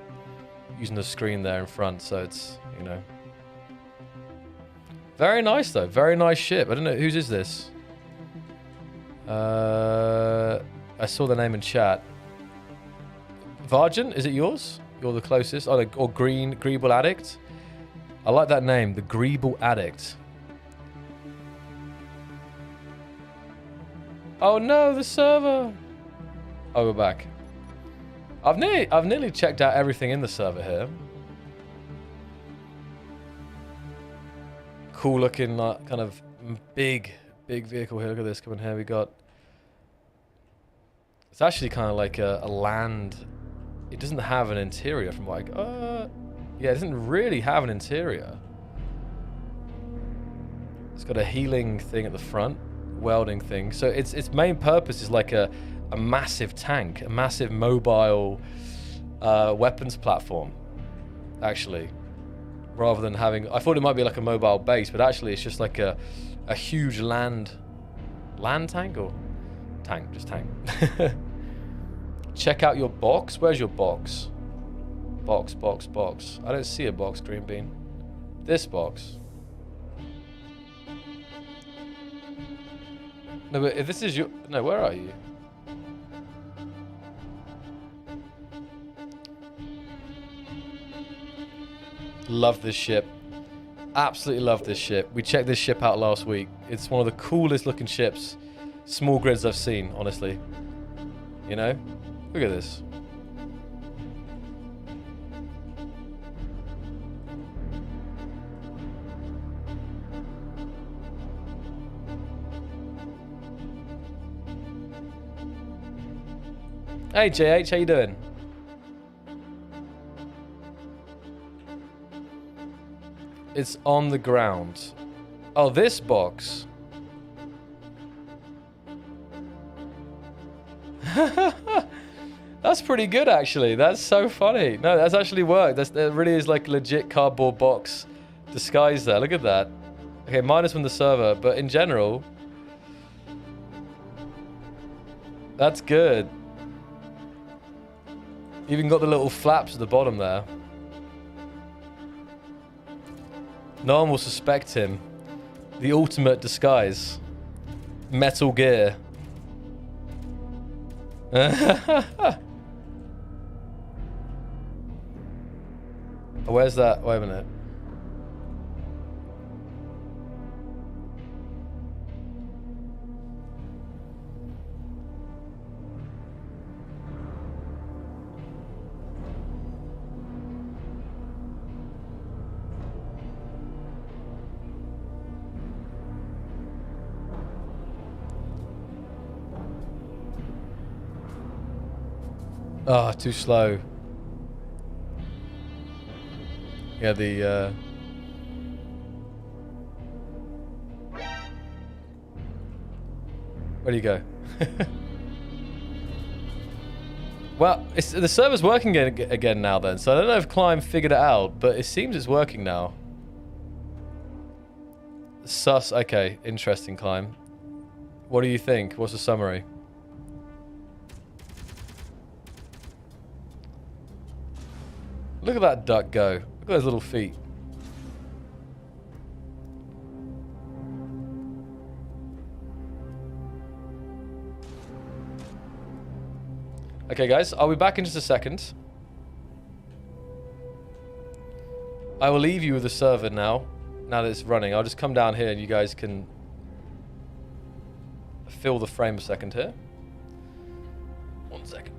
Using the screen there in front, so it's, you know. Very nice, though. Very nice ship. I don't know, whose is this? I saw the name in chat. Vargin, is it yours? You're the closest. Oh, or Greeble Addict. I like that name, the Greeble Addict. Oh no, the server. Oh, we're back. I've nearly checked out everything in the server here. Cool looking, kind of big vehicle here. Look at this coming here. We got. It's actually kind of like a land. It doesn't have an interior from what yeah, it doesn't really have an interior. It's got a healing thing at the front, welding thing. So its main purpose is like a massive tank, a massive mobile weapons platform, actually. Rather than having, I thought it might be like a mobile base, but actually it's just like a huge land tank or tank, just tank. Check out your box. Where's your box? Box. I don't see a box, Green Bean. This box. No, but if this is your... No, where are you? Love this ship. Absolutely love this ship. We checked this ship out last week. It's one of the coolest looking ships, small grids I've seen, honestly. You know? Look at this. Hey JH, how you doing? It's on the ground. Oh, this box. That's pretty good, actually. That's so funny. No, that's actually worked. That really is like a legit cardboard box disguise there. Look at that. Okay, minus from the server, but in general, that's good. Even got the little flaps at the bottom there. No one will suspect him. The ultimate disguise. Metal Gear. Where's that? Wait a minute. Oh, too slow. Yeah, the where do you go? Well, the server's working again now then, so I don't know if Climb figured it out, but it seems it's working now. Sus, okay, interesting, Climb. What do you think? What's the summary? Look at that duck go. Look at those little feet. Okay, guys, I'll be back in just a second. I will leave you with the server now that it's running. I'll just come down here and you guys can fill the frame a second here. 1 second.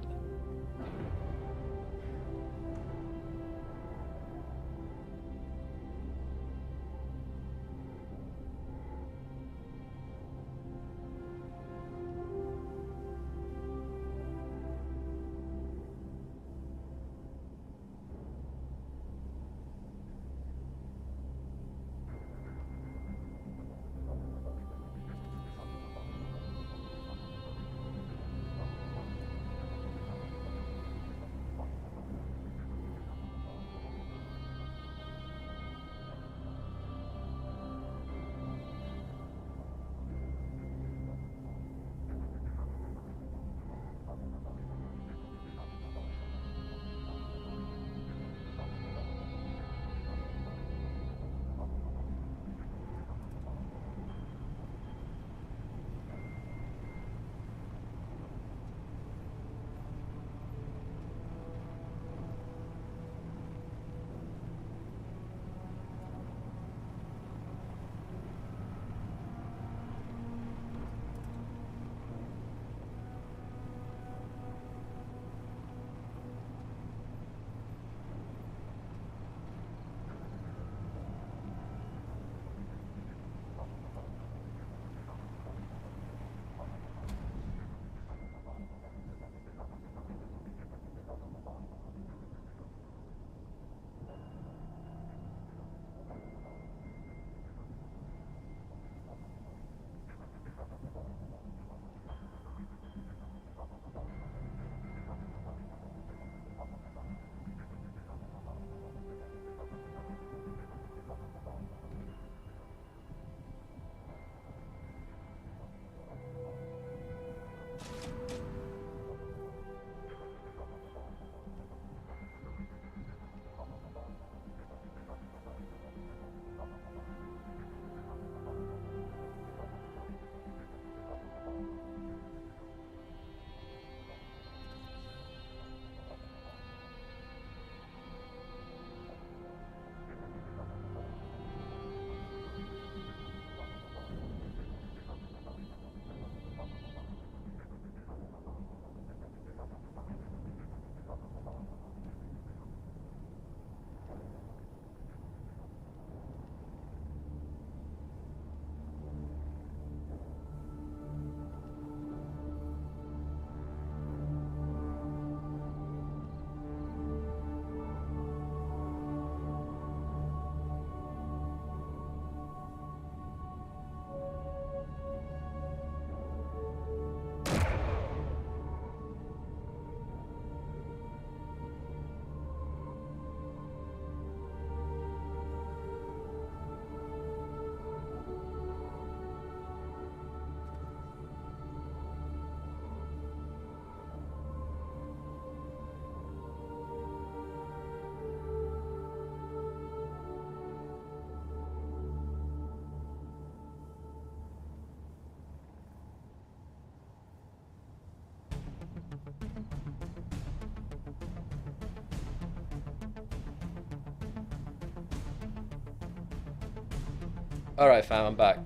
All right, fam, I'm back.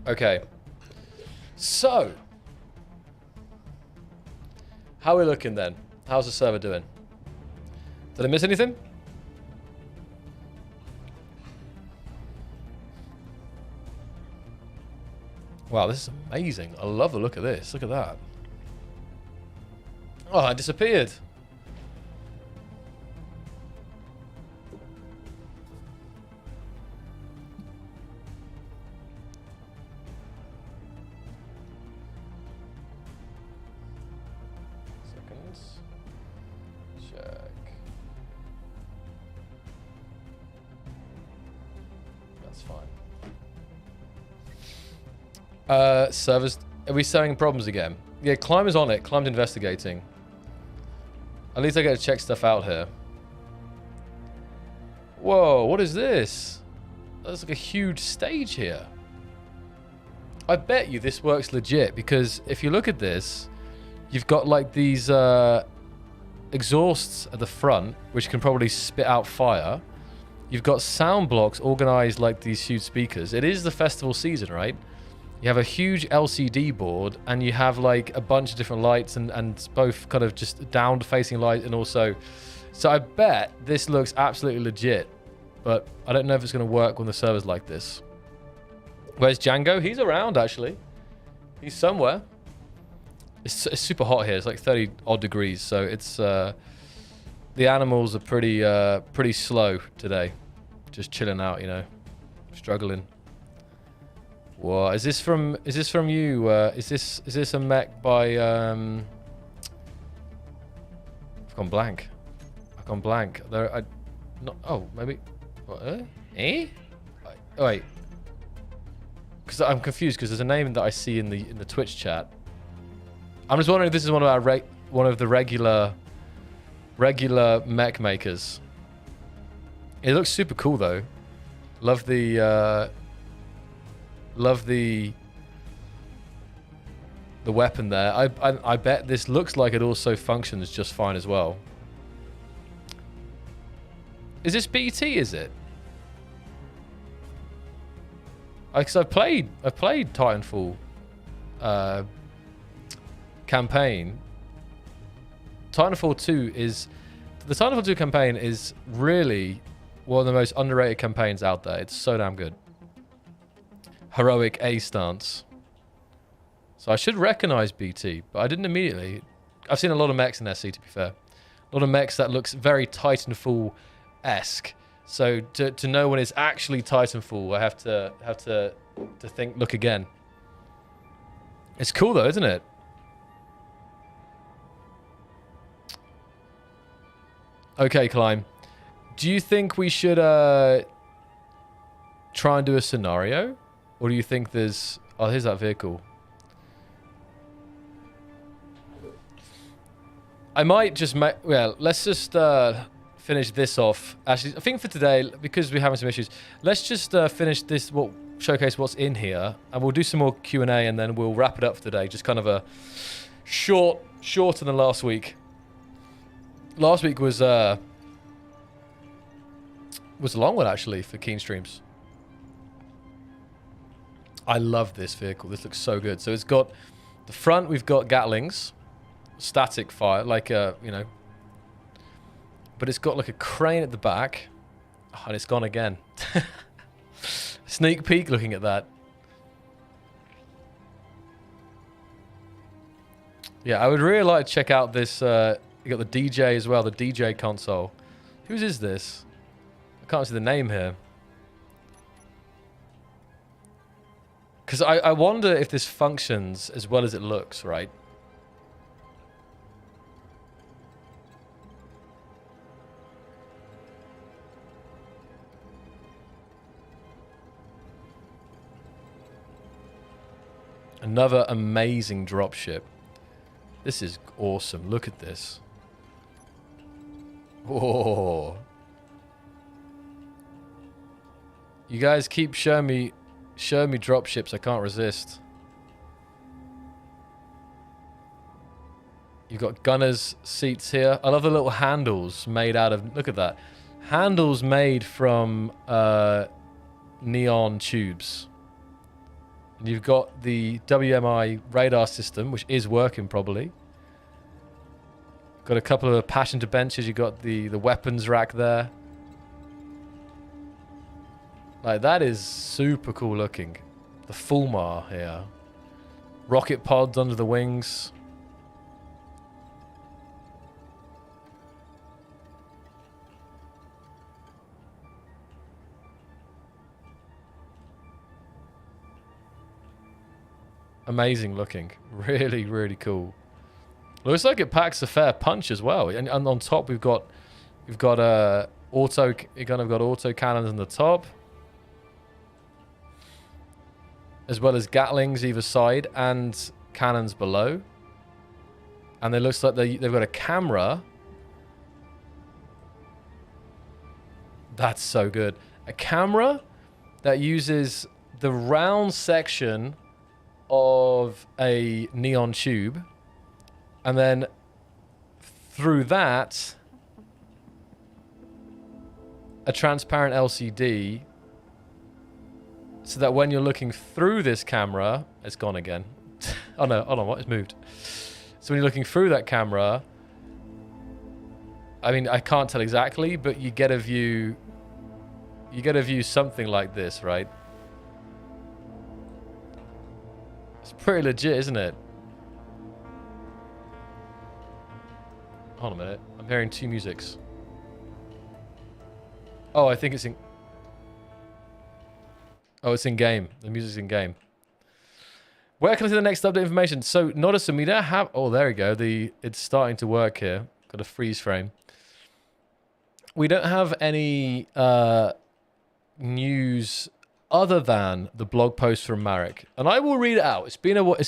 Okay. So, how are we looking then? How's the server doing? Did I miss anything? Wow, this is amazing. I love the look of this. Look at that. Oh, I disappeared. Seconds. Check. That's fine. Servers. Are we having problems again? Yeah, Climb is on it. Climb's investigating. At least I get to check stuff out here. Whoa, what is this? There's like a huge stage here. I bet you this works legit, because if you look at this, you've got like these exhausts at the front, which can probably spit out fire. You've got sound blocks organized like these huge speakers. It is the festival season, right? You have a huge LCD board, and you have like a bunch of different lights, and both kind of just down-facing light, and also... So I bet this looks absolutely legit, but I don't know if it's going to work when the server's like this. Where's Django? He's around, actually. He's somewhere. It's super hot here. It's like 30-odd degrees, so it's... the animals are pretty slow today. Just chilling out, you know. Struggling. Whoa, is this from you? Is this a mech by I've gone blank. I've gone blank. Oh, maybe what, eh? Oh wait. Because I'm confused, because there's a name that I see in the Twitch chat. I'm just wondering if this is one of the regular mech makers. It looks super cool though. Love the weapon there. I bet this looks like it also functions just fine as well. Is this BT, is it? Because I've played Titanfall campaign. Titanfall 2 is... The Titanfall 2 campaign is really one of the most underrated campaigns out there. It's so damn good. Heroic A stance. So I should recognize BT, but I didn't immediately. I've seen a lot of mechs in SC, to be fair. A lot of mechs that looks very Titanfall-esque. So to know when it's actually Titanfall, I have to look again. It's cool though, isn't it? Okay, Climb. Do you think we should try and do a scenario? Or do you think there's... Oh, here's that vehicle. I might just make... Well, let's just finish this off. Actually, I think for today, because we're having some issues, let's just finish this, showcase what's in here, and we'll do some more Q&A, and then we'll wrap it up for today. Just kind of a shorter than last week. Last week was a long one, actually, for Keen Streams. I love this vehicle. This looks so good. So it's got the front. We've got Gatlings, static fire, like you know. But it's got like a crane at the back, oh, and it's gone again. Sneak peek, looking at that. Yeah, I would really like to check out this. You got the DJ as well, the DJ console. Whose is this? I can't see the name here. Because I wonder if this functions as well as it looks, right? Another amazing dropship. This is awesome. Look at this. Oh. You guys keep showing me dropships. I can't resist. You've got gunner's seats here. I love the little handles made out of... Look at that. Handles made from neon tubes. And you've got the WMI radar system, which is working probably. Got a couple of passenger benches. You've got the weapons rack there. Like, that is super cool looking. The Fulmar here. Rocket pods under the wings. Amazing looking. Really, really cool. Looks like it packs a fair punch as well. And on top we've got auto cannons on the top, as well as Gatlings either side and cannons below. And it looks like they've got a camera. That's so good. A camera that uses the round section of a neon tube, and then through that a transparent LCD, so that when you're looking through this camera, it's gone again. Oh no, hold on, what? It's moved. So when you're looking through that camera, I mean, I can't tell exactly, but you get a view something like this, right? It's pretty legit, isn't it? Hold on a minute. I'm hearing two musics. Oh, I think it's in... Oh, it's in game. The music's in game. Where can I see the next update information? So, notice we don't have... Oh, there we go. It's starting to work here. Got a freeze frame. We don't have any news other than the blog post from Marek, and I will read it out. It's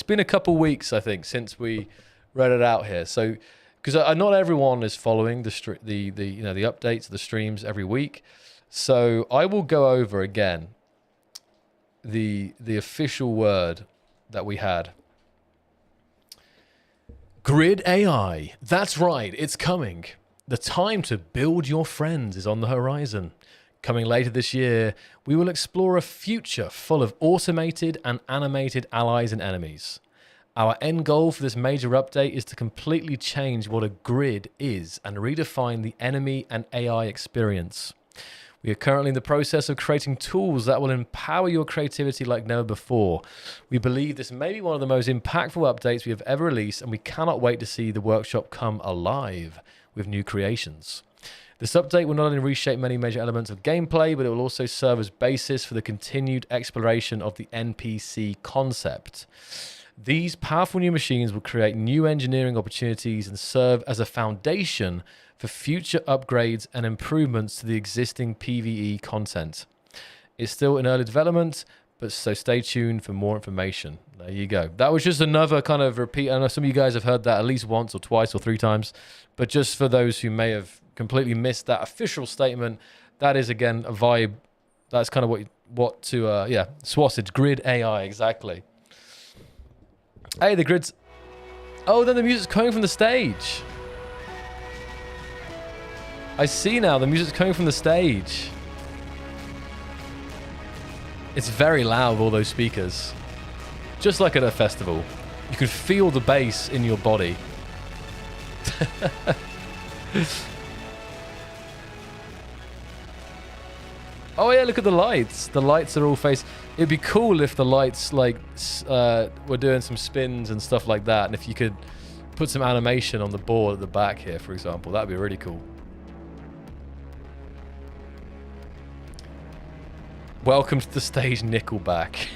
been a couple weeks, I think, since we read it out here. So, because not everyone is following the updates, the streams every week, so I will go over again the official word that we had. Grid AI. That's right, it's coming. The time to build your friends is on the horizon. Coming later this year, we will explore a future full of automated and animated allies and enemies. Our end goal for this major update is to completely change what a grid is and redefine the enemy and AI experience. We are currently in the process of creating tools that will empower your creativity like never before. We believe this may be one of the most impactful updates we have ever released, and we cannot wait to see the workshop come alive with new creations. This update will not only reshape many major elements of gameplay, but it will also serve as basis for the continued exploration of the NPC concept. These powerful new machines will create new engineering opportunities and serve as a foundation for future upgrades and improvements to the existing PvE content. It's still in early development, but so stay tuned for more information. There you go. That was just another kind of repeat. I know some of you guys have heard that at least once or twice or three times, but just for those who may have completely missed that official statement, that is again a vibe. That's kind of Swastage, grid AI, exactly. Hey, the grids. Oh, then the music's coming from the stage. I see now, the music's coming from the stage. It's very loud with all those speakers. Just like at a festival. You can feel the bass in your body. Oh yeah, look at the lights. The lights are all faced. It'd be cool if the lights like were doing some spins and stuff like that, and if you could put some animation on the board at the back here, for example, that'd be really cool. Welcome to the stage, Nickelback.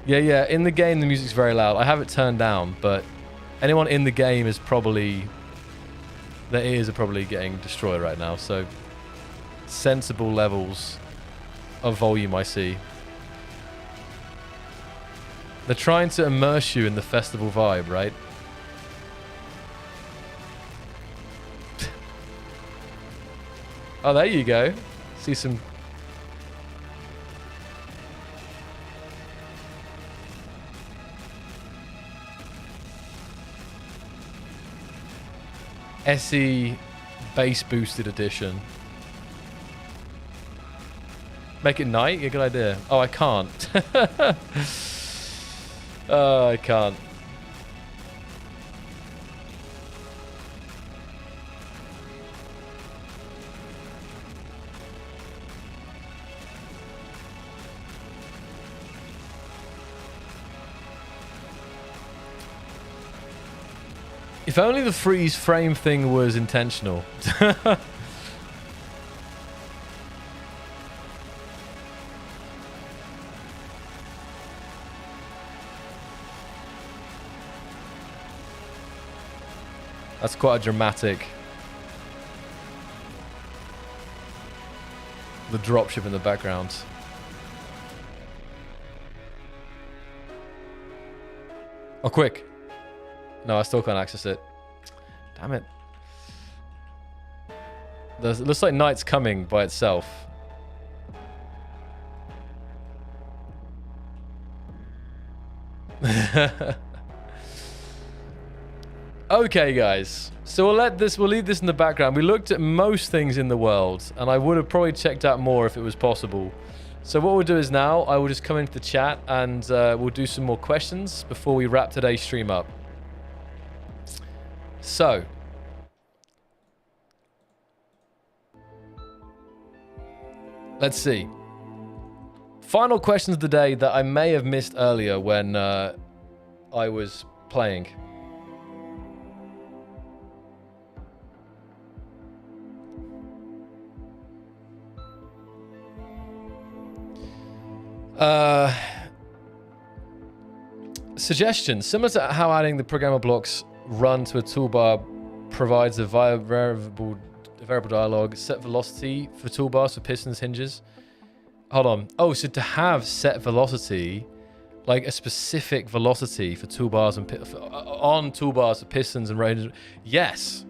Yeah, in the game the music's very loud. I have it turned down, but anyone in the game is probably... Their ears are probably getting destroyed right now, so... Sensible levels of volume, I see. They're trying to immerse you in the festival vibe, right? Oh, there you go. See some... SE bass boosted edition. Make it night? Yeah, good idea. Oh, I can't. Oh, I can't. If only the freeze frame thing was intentional. That's quite a dramatic. The dropship in the background. Oh, quick. No, I still can't access it. Damn it. It looks like night's coming by itself. Okay, guys. So we'll leave this in the background. We looked at most things in the world, and I would have probably checked out more if it was possible. So what we'll do is now I will just come into the chat and we'll do some more questions before we wrap today's stream up. So, let's see. Final questions of the day that I may have missed earlier when I was playing. Suggestions. Similar to how adding the programmer blocks run to a toolbar provides a variable dialogue. Set velocity for toolbars for pistons, hinges. Hold on. Oh, so to have set velocity, like a specific velocity for toolbars and on toolbars for pistons and ranges. Yes,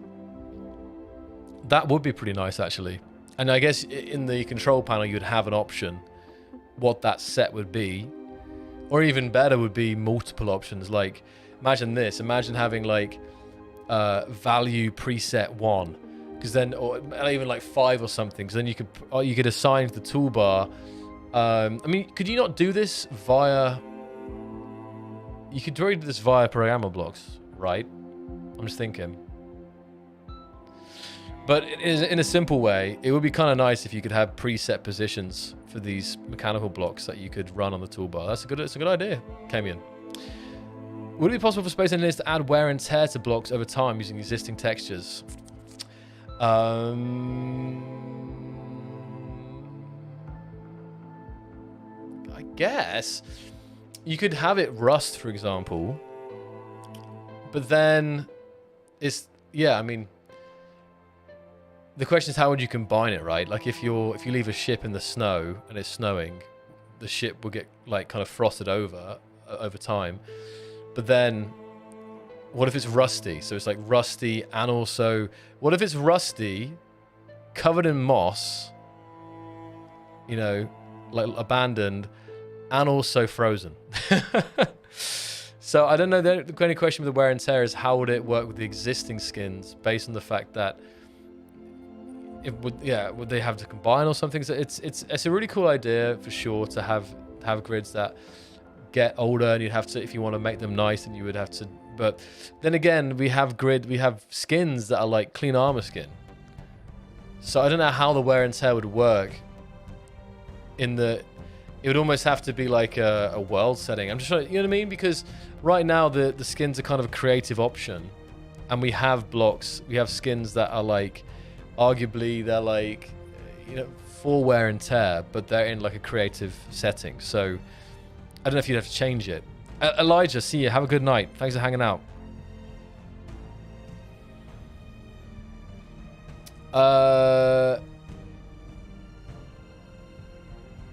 that would be pretty nice actually. And I guess in the control panel you'd have an option what that set would be, or even better would be multiple options. Like imagine this. Imagine having like value preset 1, because then, or even like 5 or something. Because then you could assign to the toolbar. I mean, could you not do this via? You could already do this via programmer blocks, right? I'm just thinking. But in a simple way, it would be kind of nice if you could have preset positions for these mechanical blocks that you could run on the toolbar. That's a good idea, Camion. Would it be possible for space engineers to add wear and tear to blocks over time using existing textures? I guess you could have it rust, for example, but then it's, yeah, I mean, the question is how would you combine it, right? Like if you leave a ship in the snow and it's snowing, the ship will get like kind of frosted over time. But then what if it's rusty? So it's like rusty, and also what if it's rusty, covered in moss, you know, like abandoned, and also frozen? So I don't know. The only question with the wear and tear is how would it work with the existing skins based on the fact that would they have to combine or something? So it's a really cool idea for sure to have grids that get older, and you'd have to, if you want to make them nice, and you would have to. But then again, we have skins that are like clean armor skin. So I don't know how the wear and tear would work. It would almost have to be like a world setting. I'm just trying, you know what I mean? Because right now the skins are kind of a creative option, and we have blocks, we have skins that are like, arguably they're like, you know, for wear and tear, but they're in like a creative setting. So I don't know if you'd have to change it. Elijah, see you. Have a good night. Thanks for hanging out.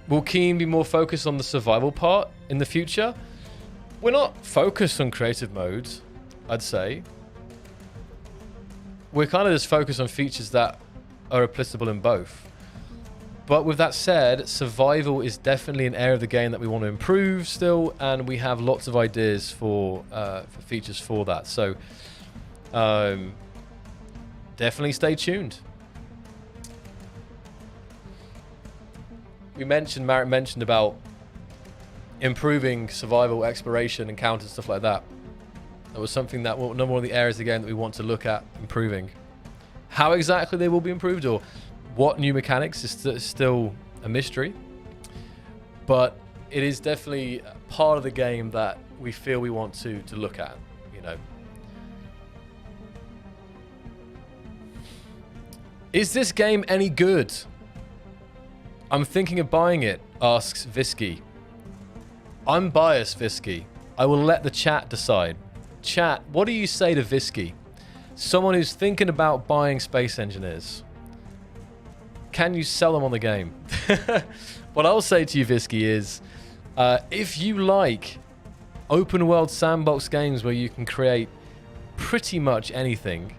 Will Keen be more focused on the survival part in the future? We're not focused on creative modes, I'd say. We're kind of just focused on features that are applicable in both. But with that said, survival is definitely an area of the game that we want to improve still, and we have lots of ideas for features for that. So definitely stay tuned. Marek mentioned about improving survival, exploration, encounters, stuff like that. That was something that number one of the areas of the game that we want to look at improving. How exactly they will be improved or what new mechanics is still a mystery. But it is definitely part of the game that we feel we want to look at, you know. Is this game any good? I'm thinking of buying it, asks Visky. I'm biased, Visky. I will let the chat decide. Chat, what do you say to Visky? Someone who's thinking about buying Space Engineers. Can you sell them on the game? What I'll say to you, Visky, is if you like open world sandbox games where you can create pretty much anything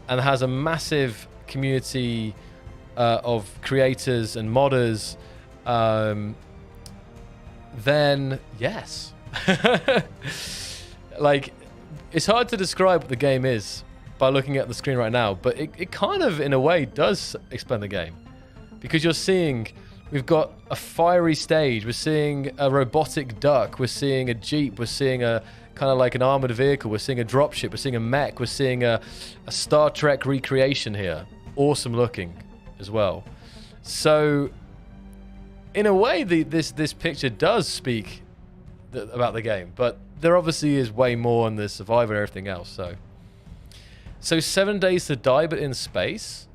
and has a massive community of creators and modders, then yes. Like, it's hard to describe what the game is by looking at the screen right now, but it kind of, in a way, does explain the game. Because you're seeing, we've got a fiery stage, we're seeing a robotic duck, we're seeing a jeep, we're seeing a kind of like an armored vehicle, we're seeing a dropship, we're seeing a mech, we're seeing a Star Trek recreation here. Awesome looking as well. So, in a way, this picture does speak about the game, but there obviously is way more in the survivor and everything else. So 7 Days to Die, but in space.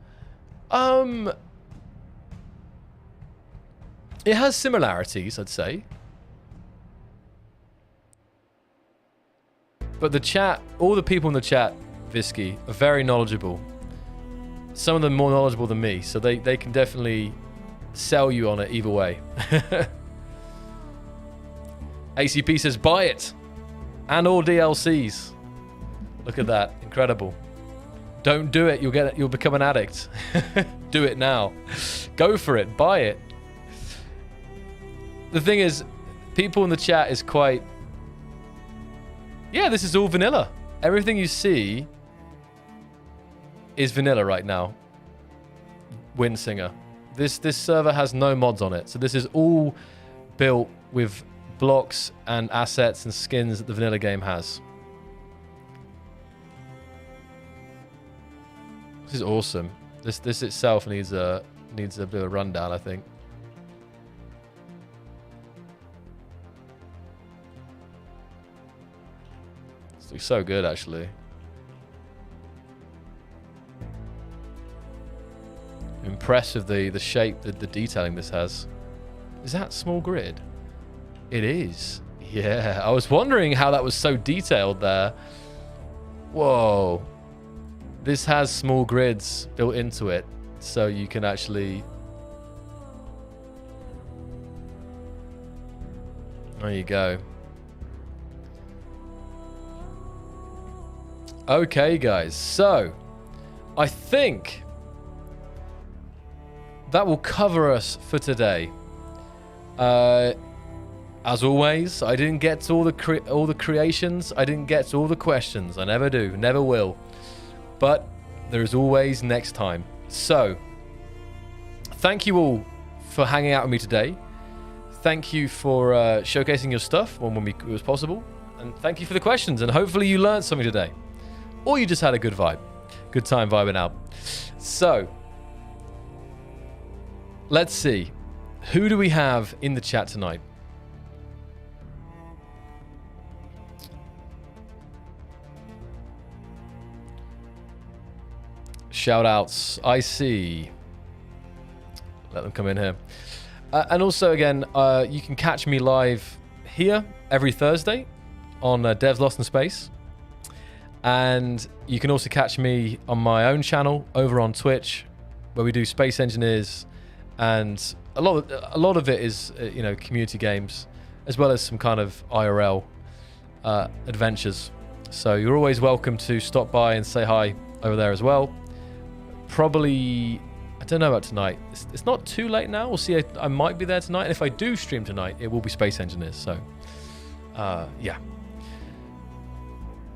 It has similarities, I'd say. But the chat, all the people in the chat, Visky, are very knowledgeable. Some of them more knowledgeable than me, so they can definitely sell you on it either way. ACP says, buy it! And all DLCs. Look at that. Incredible. Don't do it. You'll become an addict. Do it now. Go for it. Buy it. The thing is, people in the chat is quite... Yeah, this is all vanilla. Everything you see is vanilla right now. Windsinger. This server has no mods on it. So this is all built with blocks and assets and skins that the vanilla game has. This is awesome. This itself needs a bit of a rundown, I think. This looks so good, actually. Impressive the shape, the detailing this has. Is that small grid? It is. Yeah, I was wondering how that was so detailed there. Whoa. This has small grids built into it, so you can actually... There you go. Okay, guys. So, I think that will cover us for today. As always, I didn't get to all the creations. I didn't get to all the questions. I never do. Never will. But there is always next time. So, thank you all for hanging out with me today. Thank you for showcasing your stuff when it was possible. And thank you for the questions. And hopefully you learned something today. Or you just had a good vibe. Good time vibing out. So, let's see. Who do we have in the chat tonight? Shout outs. I see. Let them come in here. And also, again, you can catch me live here every Thursday on Devs Lost in Space. And you can also catch me on my own channel over on Twitch, where we do Space Engineers, and a lot of it is community games, as well as some kind of IRL adventures. So you're always welcome to stop by and say hi over there as well. Probably, I don't know about tonight. It's not too late now. We'll see. I might be there tonight, and if I do stream tonight, it will be Space Engineers. So, yeah.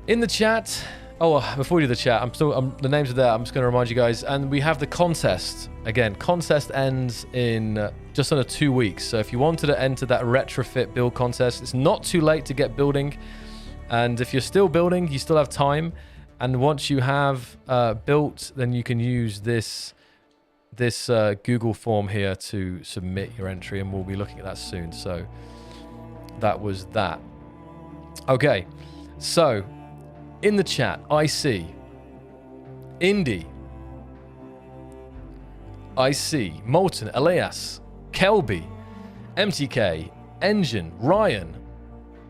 In the chat, Oh, before we do the chat, the names are there. I'm just going to remind you guys, and we have the contest again. Contest ends in just under 2 weeks. So if you wanted to enter that retrofit build contest, it's not too late to get building. And if you're still building, you still have time. And once you have built, then you can use this Google form here to submit your entry, and we'll be looking at that soon. So that was that. Okay, so. In the chat, I see Indy. I see Molten, Elias, Kelby, MTK, Engine, Ryan,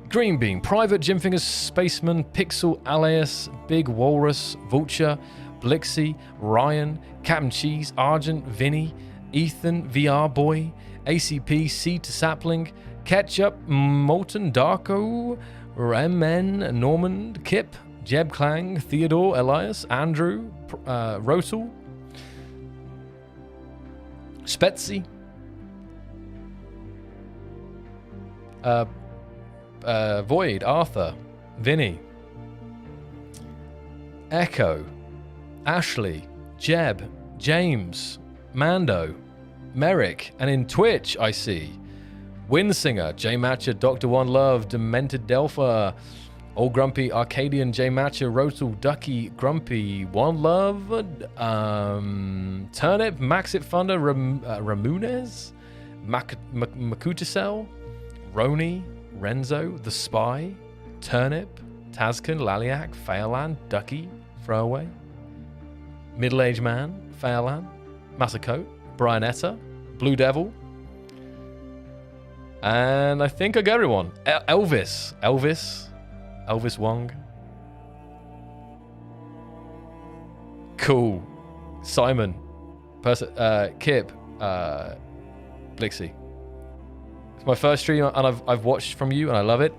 Greenbean, Private, Jimfingers, Spaceman, Pixel, Alias, Big Walrus, Vulture, Blixie, Ryan, Captain Cheese, Argent, Vinny, Ethan, VR Boy, ACP, Seed to Sapling, Ketchup, Molten, Darko, MN, Normand, Kip, Jeb Clang, Theodore, Elias, Andrew, Rotel, Spetsy, Void, Arthur, Vinny, Echo, Ashley, Jeb, James, Mando, Merrick, and in Twitch I see Windsinger, J Matcher, Dr. One Love, Demented Delpha, Old Grumpy, Arcadian, J Matcher, Rotel, Ducky, Grumpy, One Love, Turnip, Maxit Thunder, Ramunez, Makutisel, Roni, Renzo, The Spy, Turnip, Tazkin, Laliak, Phaelan, Ducky, Throwaway, Middle-Aged Man, Phaelan, Masakote, Brianetta, Blue Devil, and I think I got everyone. Elvis Wong. Cool. Simon. Kip. Blixie. It's my first stream and I've watched from you and I love it.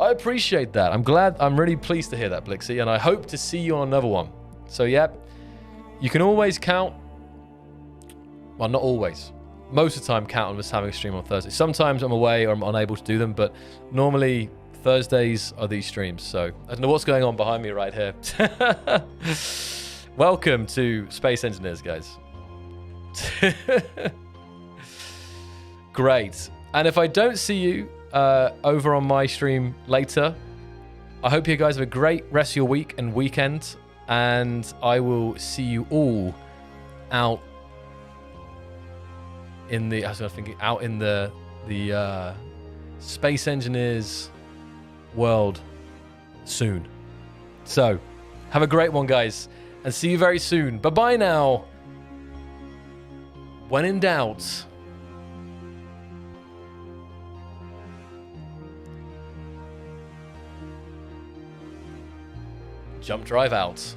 I appreciate that. I'm really pleased to hear that, Blixie, and I hope to see you on another one. So, yep. You can always count. Well, not always. Most of the time count on us having a stream on Thursday. Sometimes I'm away or I'm unable to do them, but normally Thursdays are these streams, so I don't know what's going on behind me right here. Welcome to Space Engineers, guys. Great. And if I don't see you over on my stream later, I hope you guys have a great rest of your week and weekend, and I will see you all out in the Space Engineers world soon. So have a great one, guys, and see you very soon. Bye bye now. When in doubt, jump drive out.